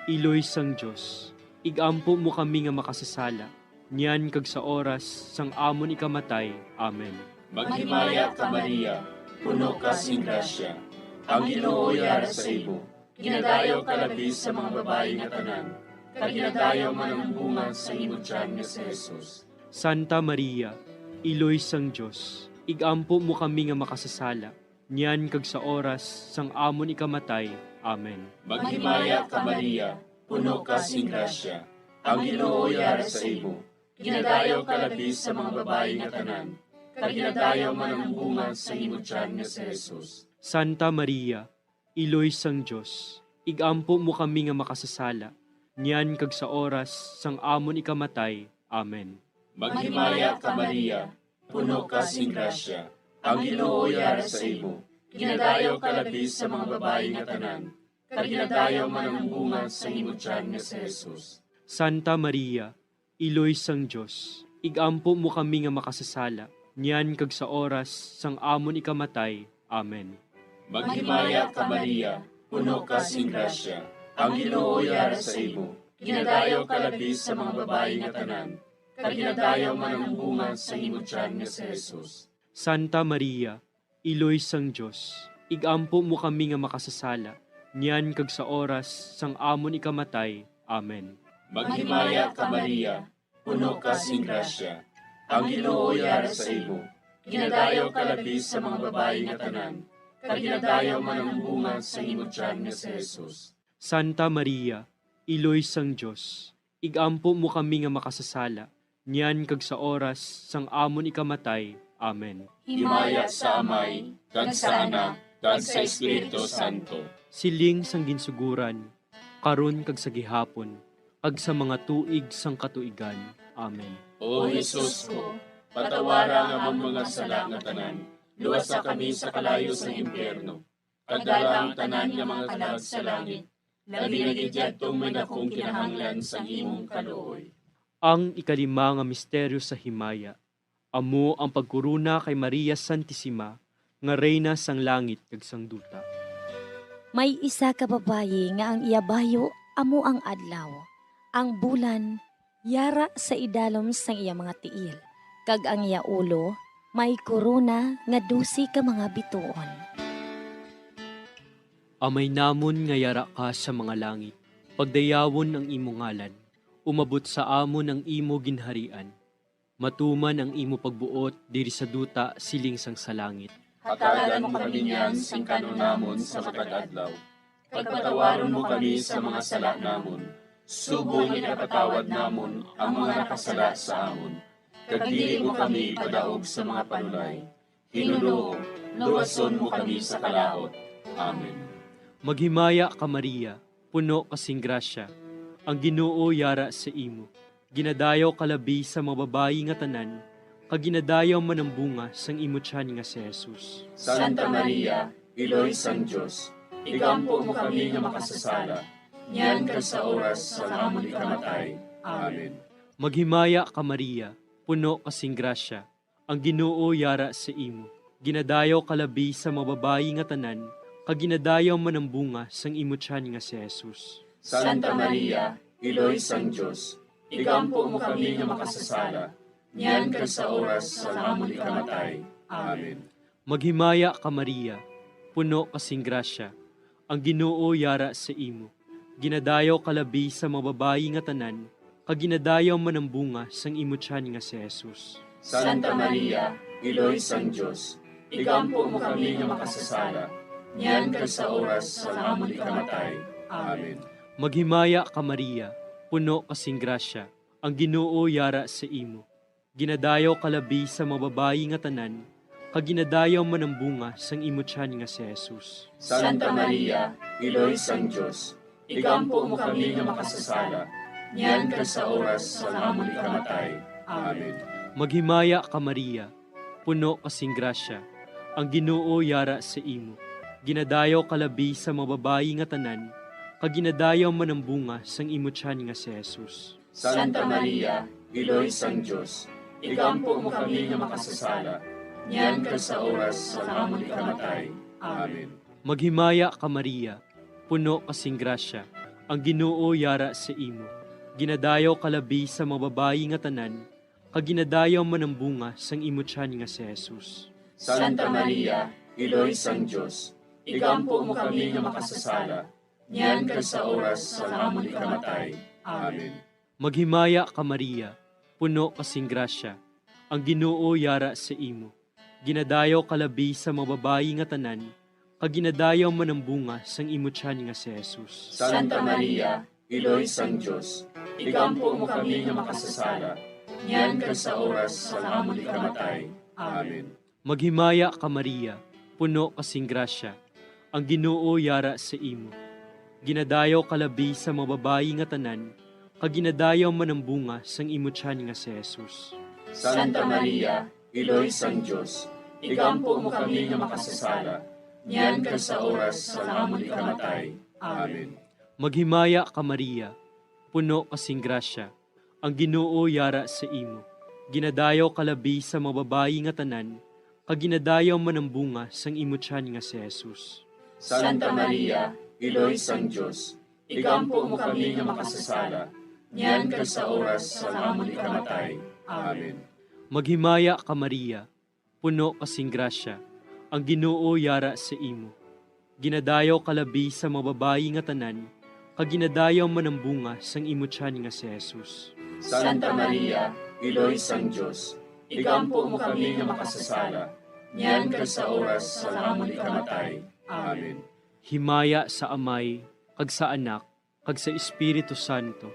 Iloy sang Diyos, igampo mo kami nga makasasala, niyan kag sa oras sang amon ikamatay. Amen. Maghimaya ka Maria, puno ka sing grasya, ang Ginoo yara sa imo. Ginadayaw ka labis sa mga babae nga tanan, kaginadayaw man ang bunga sa imo tiyan nga si Jesus. Santa Maria, Iloy sang Diyos, igampo mo kami nga makasasala, niyan kag sa oras sang amon ikamatay. Amen. Maghimaya ka Maria, puno ka sing grasya, ang Ginoo yara sa imo. Ginadayaw ka labis sa mga babae nga tanan, kaginadayaw man ang bunga sa imo tiyan nga si Jesus. Santa Maria, Iloy sang Diyos, igampo mo kami nga makasasala, niyan kag sa oras sang amon ikamatay. Amen. Maghimaya ka Maria, puno ka sing grasya, ang Ginoo yara sa imo. Ginadayaw ka labis sa mga babae nga tanan, kaginadayaw man ang bunga sa imo tiyan nga si Jesus. Santa Maria, Iloy sang Diyos, igampo mo kami nga makasasala, niyan kag sa oras sang amon ikamatay. Amen. Maghimaya ka Maria, puno ka sing grasya, ang Ginoo yara sa imo. Ginadayaw ka labis sa mga babae nga tanan, kaginadayaw man ang bunga sa imo tiyan nga si Jesus. Santa Maria, Iloy sang Diyos, igampo mo kami nga makasasala, niyan kag sa oras sang amon ikamatay. Amen. Maghimaya ka Maria, puno ka sing grasya, ang Ginoo yara sa imo. Ginadayaw ka labis sa mga babae nga tanan, kaginadayaw man ang bunga sa imo tiyan nga si Jesus. Santa Maria, Iloy sang Diyos, igampo mo kami nga makasasala, niyan kag sa oras sang amon ikamatay. Amen. Himaya sa Amay, kag sa Anak, kag sa Espiritu Santo. Siling sang ginsuguran, karon kag sa gihapon, kag sa mga tuig sang katuigan. Amen. O Jesus ko, patawara nga among mga sala nga tanan, luwasa kami sa kalayo sa impyerno, kag dala ang tanan nga mga kalag sa langit, labi na gidyadtong may dakong kinahanglan sa imong kaluoy. Ang ikalima nga misteryo sa himaya, amo ang pagkuruna kay Maria Santissima, nga reyna sang langit kag sang duta. May isa ka babayi nga ang iyabayo amo ang adlaw. Ang bulan yara sa idalom sang iya mga tiil. Kag ang iya ulo may korona nga 12 ka mga bituon. Amay namon nga yara ka sa mga langit, pagdayawon ang imo ngalan, umabot sa amon ang imo ginharian. Matuman ang imo pagbuot diri sa duta siling sang sa langit. Hatagan mo kami niyan sing kanon namon sa matag adlaw. Pagpatawaron mo kami sa mga sala namon. Subong ikapatawad namon ang mga nakasala sa amon. Kag dili mo kami padaog sa mga panulay. Hinuluo, luwason mo kami sa kalaot. Amen. Maghimaya ka Maria, puno kasing grasya, ang Ginoo yara sa imo. Ginadayaw kalabi sa mga babayi nga tanan, kag ginadayaw man ang bunga sang imo tiyan nga si Jesus. Santa Maria, Iloy sang Diyos, igampo mo kami nga makasasala, niyan ka sa oras sa amon ikamatay. Amen. Maghimaya ka Maria, puno kasing grasya, ang Ginoo yara sa imo. Ginadayaw kalabi sa mga babayi nga tanan, kag ginadayaw man ang bunga sang imo tiyan nga si Jesus. Santa Maria, Iloy sang Diyos, igampo mo kami nga makasasala, niyan ka sa oras sa amon ikamatay. Amen. Maghimaya ka Maria, puno kasing grasya, ang Ginoo yara sa imo. Ginadayaw kalabi sa mga babayi nga tanan, kag ginadayaw man ang bunga sang imo tiyan nga si Jesus. Santa Maria, Iloy sang Diyos, igampo mo kami nga makasasala, niyan ka sa oras sa amon ikamatay. Amen. Maghimaya ka Maria, puno kasing grasya, ang Ginoo yara sa imo. Ginadayaw kalabi sa mga babayi nga tanan, kag ginadayaw man ang bunga sang imo tiyan nga si Jesus. Santa Maria, Iloy sang Diyos, igampo mo kami nga makasasala, niyan kag sa oras sa amon ikamatay. Amen. Maghimaya ka Maria, puno kasing grasya, ang Ginoo yara sa imo. Ginadayaw kalabi sa mga babayi nga tanan, kag ginadayaw man ang bunga sang imo tiyan nga si Jesus. Santa Maria, Iloy sang Dios, igampo mo kami nga makasasala, niyan kag sa oras sa amon ikamatay. Amen. Maghimaya ka Maria, puno kasing grasya, ang Ginoo yara sa imo. Ginadayaw kalabi sa mga babayi nga tanan, kag ginadayaw man ang bunga sang imo tiyan nga si Jesus. Santa Maria, Iloy sang Dios, igampo mo kami nga makasasala, niyan kag sa oras sa amon ikamatay. Amen. Maghimaya ka Maria, puno kasing grasya, ang Ginoo yara sa imo. Ginadayaw kalabi sa mga babayi nga tanan, kag ginadayaw man ang bunga sang imo tiyan nga si Jesus. Santa Maria, Iloy sang Dios, igampo mo kami nga makasasala, niyan kag sa oras sa amon ikamatay. Amen. Maghimaya ka Maria, puno kasing grasya, ang Ginoo yara sa imo. Ginadayaw kalabi sa mga babayi nga tanan, kag ginadayaw man ang bunga sang imo tiyan nga si Jesus. Santa Maria, Iloy sang Dios, igampo mo kami nga makasasala, niyan kag sa oras sa amon ikamatay. Amen. Maghimaya ka Maria, puno kasing grasya, ang Ginoo yara sa imo. Ginadayaw kalabi sa mga babayi nga tanan, kag ginadayaw man ang bunga sang imo tiyan nga si Jesus. Santa Maria, Iloy sang Dios, igampo mo kami nga makasasala, niyan kag sa oras sa amon ikamatay. Amen. Maghimaya ka Maria, puno kasing grasya, ang Ginoo yara sa imo. Ginadayaw kalabi sa mga babayi nga tanan, kag ginadayaw man ang bunga sang imo tiyan nga si Jesus. Santa Maria, Iloy sang Dios, igampo mo kami nga makasasala, niyan kag sa oras sa amon ikamatay. Amen. Himaya sa Amay, kag sa Anak, kag sa Espiritu Santo.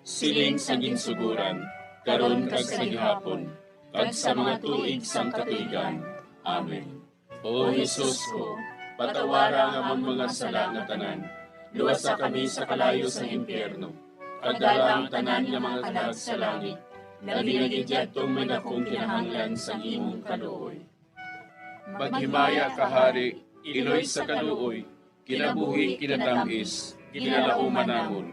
Siling sa ginsuguran, karon kag sa gihapon, kag sa mga tuig sang katuigan. Amen. O Jesus ko, patawara nga among mga sala nga tanan, luwasa kami sa kalayo sa impyerno, kag dala ang tanan nga mga kalag sa langit, naginagidyatong may dakong kinahanglan sa imong kaluoy. Maghimaya ka Hari, Iloy sa kaluoy, kinabuhi kinatamis, kinalauman namon.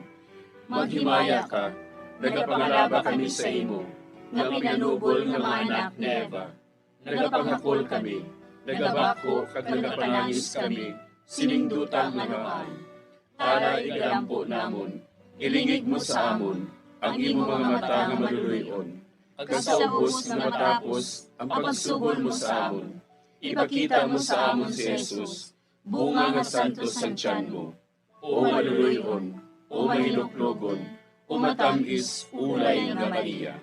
Maghimaya ka, nagapangalaba kami sa imo, nga pinanubol nga mga anak ni Eva. Nagapangakol kami, nagabako kag nagapanangis kami, siningdutang nagaan. Para igalampo namon, ilingig mo sa amon, ang imo mga mata nga maluluyon. Kag sa ubos nga matapos, ang pagsugod mo sa amon. Ipakita mo sa amon si Jesus, bunga nga santos sa tiyan mo. O maluluyon, o mahiluklogon, o matamis, ulay nga Maria.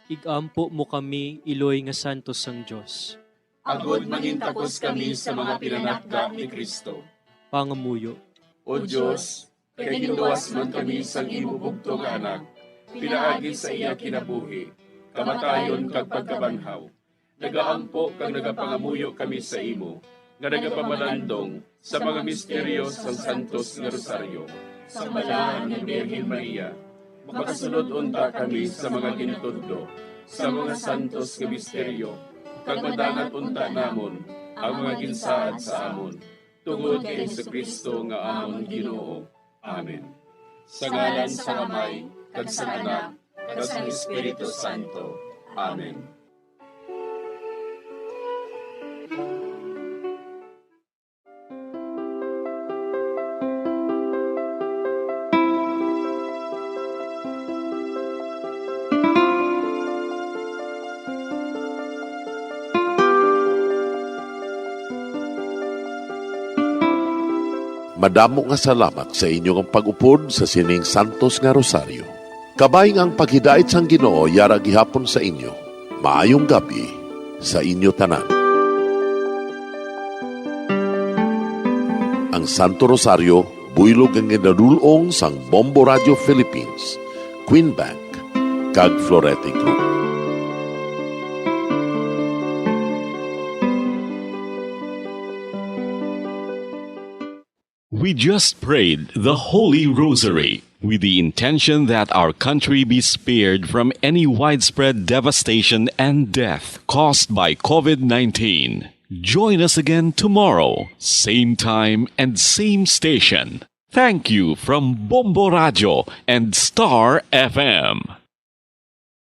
Igampo mo kami, Iloy nga santos sang Dios. Agod mangintakos kami sa mga pinanakda ni Kristo. Pangamuyo. O Diyos, kay ginluwas man kami sang imo bugto nga anak, pinaagi sa iya kinabuhi, kamatayon kag pagkabanhaw. Nagaampo kag nagapangamuyo kami sa imo, nga nagapamalandong sa mga misteryo sang Santos nga Rosaryo. Sa balahan ni Birhen Maria, makasunod unta kami sa mga ginutudlo, sa mga santos nga misteryo, kag madangat unta namon ang mga ginsaad sa amon, tungod kay Jesucristo nga amon Ginoo. Amen. Sa ngalan sa Amay, kag sa Anak, kag sa Espiritu Santo. Amen. Madamo nga salamat sa inyong pag-upod sa sining Santos nga Rosaryo. Kabayng ang paghidait sang Ginoo yara gihapon sa inyo. Maayong gabi sa inyo tanan. Ang Santo Rosario buylog ang ginadulong sang Bombo Radio Philippines, Queen Bank, kag Florete Group. We just prayed the Holy Rosary. with the intention that our country be spared from any widespread devastation and death caused by COVID-19. Join us again tomorrow, same time and same station. Thank you from Bombo Radio and Star FM.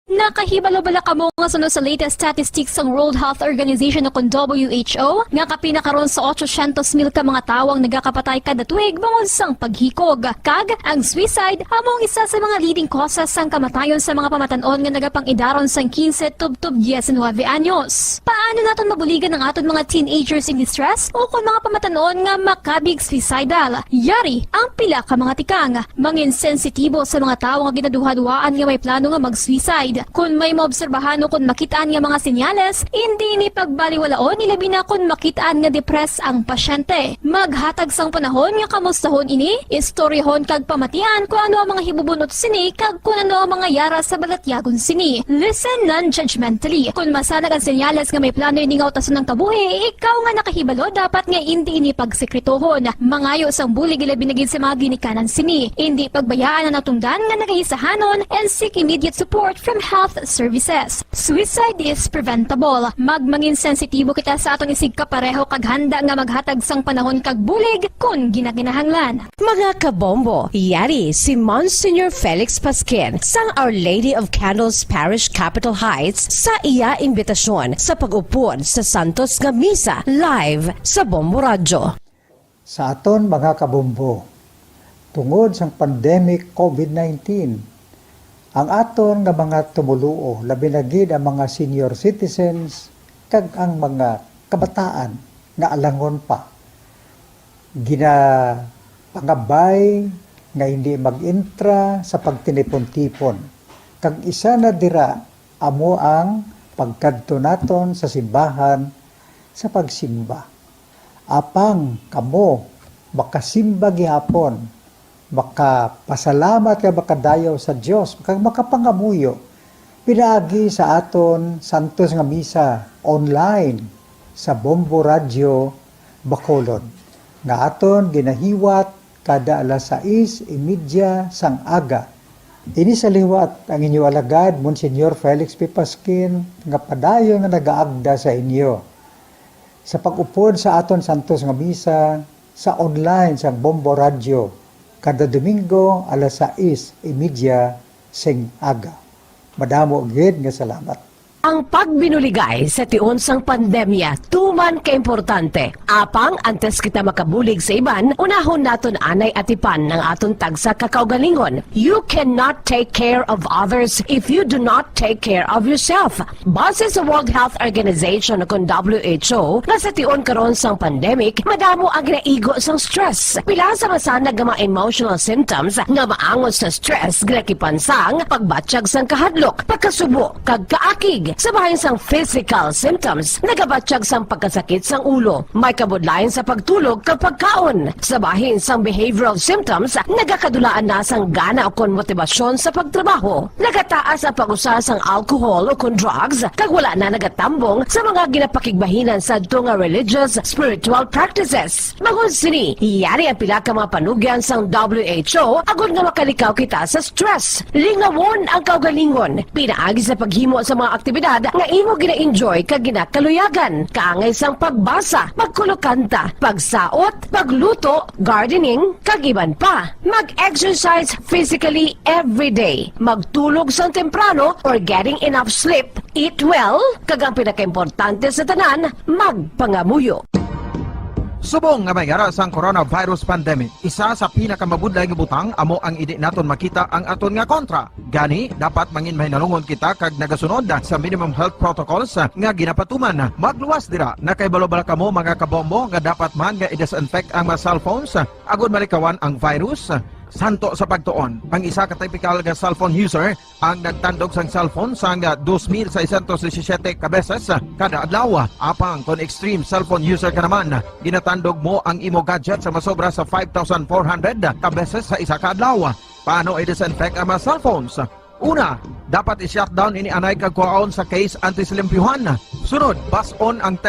Nakahibalo-bala ka mo nga sunod sa latest statistics ng World Health Organization o kung WHO nga kapinakaroon sa 800,000 ka mga tawang nagakapatay kada tuig bangod sang paghikog. Kag, ang suicide among isa sa mga leading causes sang kamatayon sa mga pamatanon nga nagapangidaron sang 15 tub-tub 19 anyos. Paano naton mabuligan ang aton mga teenagers in distress o kung mga pamatanon nga makabig suicidal? Yari ang pila ka mga tikang, mangin sensitibo sa mga tawo nga ginaduha-duhaan nga may plano nga mag-suicide. Kung may maobserbahan o kung makitaan nga mga senyales, hindi ni pagbaliwalaon ilabi na kung makitaan nga depress ang pasyente. Maghatag sang panahon nga kamustahon ini, istoryahon kag pamatian kung ano ang mga hibubunot sini kag kung ano ang mga yara sa balatyagon sini. Listen non-judgmentally. Kung masanag ang senyales nga may plano ini nga utason ng kabuhi, ikaw nga nakahibalo dapat nga hindi ini pagsekretohon. Mangayo sang bulig ilabi na gid sa mga ginikanan sini. Hindi pagbayaan ang natungdan nga nagahisahanon and seek immediate support from health services. Suicide is preventable. Magmangin sensitibo kita sa atong isig kapareho kag handa nga maghatag sang panahon kag bulig kung ginaginahanglan. Mga kabombo, yari si Monsignor Felix Pasquin sang Our Lady of Candles Parish Capitol Heights sa iya imbitasyon sa pag-upod sa Santos nga Misa live sa Bombo Radio. Sa aton mga kabombo, tungod sang pandemic COVID-19, ang aton nga mga tumuluo, labi na gid ang mga senior citizens kag ang mga kabataan nga alangon pa. Pangabay nga hindi mag-intra sa pagtinipon-tipon. Kag isa na dira amo ang pagkadto naton sa simbahan sa pagsimba. Apang kamo makasimba gihapon, makapasalamat ka makadayaw sa Dios, makapangamuyo. Pinaagi sa aton Santos nga Misa online sa Bombo Radio Bacolod. Nga aton ginahiwat kada alas 6:30 sang aga. Ini sa liwat ang inyo alagad, Monsignor Felix P. Pasquin, nga padayon nga nagaagda sa inyo. Sa pag-upod sa aton Santos nga Misa sa online sa Bombo Radio, kada Domingo alas 6:30 sing aga. Madamo gid nga salamat. Ang pagbinuligay sa tiun sang pandemya, tuman ka importante. Apang antes kita makabulig sa iban, unahon naton anay atipan ng aton tagsa kakaugalingon. You cannot take care of others if you do not take care of yourself. Base sa World Health Organization o WHO, nga sa tiun karon sang pandemic, madamo ang ginaigo sang stress. Pila sa masanag nga mga emotional symptoms nga maangon sa stress, ginakipan sang pagbatsyag sang kahadlok, pagkasubo, kag kaakig. Sa bahin sang physical symptoms, nagabatsyag sang pagkasakit sang ulo, may kabudlayan sa pagtulog kapag kaon. Sa bahin sang behavioral symptoms, nagakadulaan na sang gana o kon motibasyon sa pagtrabaho. Nagataas ang pag-usa sang alcohol o kon drugs, kag wala na nagatambong sa mga ginapakigbahinan sa nga religious, spiritual practices. Bangon sini, iyari ang pila ka mga panugyan sang WHO agod nga makalikaw kita sa stress. Lingawon ang kaugalingon, pinaagi sa paghimo sa mga aktibidad nga imo gina-enjoy kag ginakaluyagan, kaangay sang pagbasa, pagkulokanta, pagsaot, pagluto, gardening, kag iban pa. Mag-exercise physically every day, magtulog sang temprano or getting enough sleep, eat well, kag ang pinakaimportante sa tanan, magpangamuyo. Subong nga may ara sang coronavirus pandemic, isa sa pinakamabudlay nga butang amo ang idi naton makita ang aton nga kontra. Gani dapat mangin mahinalungon kita kag nagasunod sa minimum health protocols nga ginapatuman. Magluwas dira na kay balobala kamo mga kabombo nga dapat man nga i-disinfect ang mga cellphones agud malikawan ang virus. Santo sa pagtuon, ang isa ka typical nga cellphone user ang nagtandog sang cellphone sang 2,617 ka beses kada adlaw. Apang kon extreme cellphone user ka naman, ginatandog mo ang imo gadget sa masobra sa 5,400 ka beses sa isa ka adlaw. Paano i-disinfect ang mga cellphones? Una, dapat i-shutdown ini anay kag kuhaon sa case anti-slimpyuhan. Sunod, pass on ang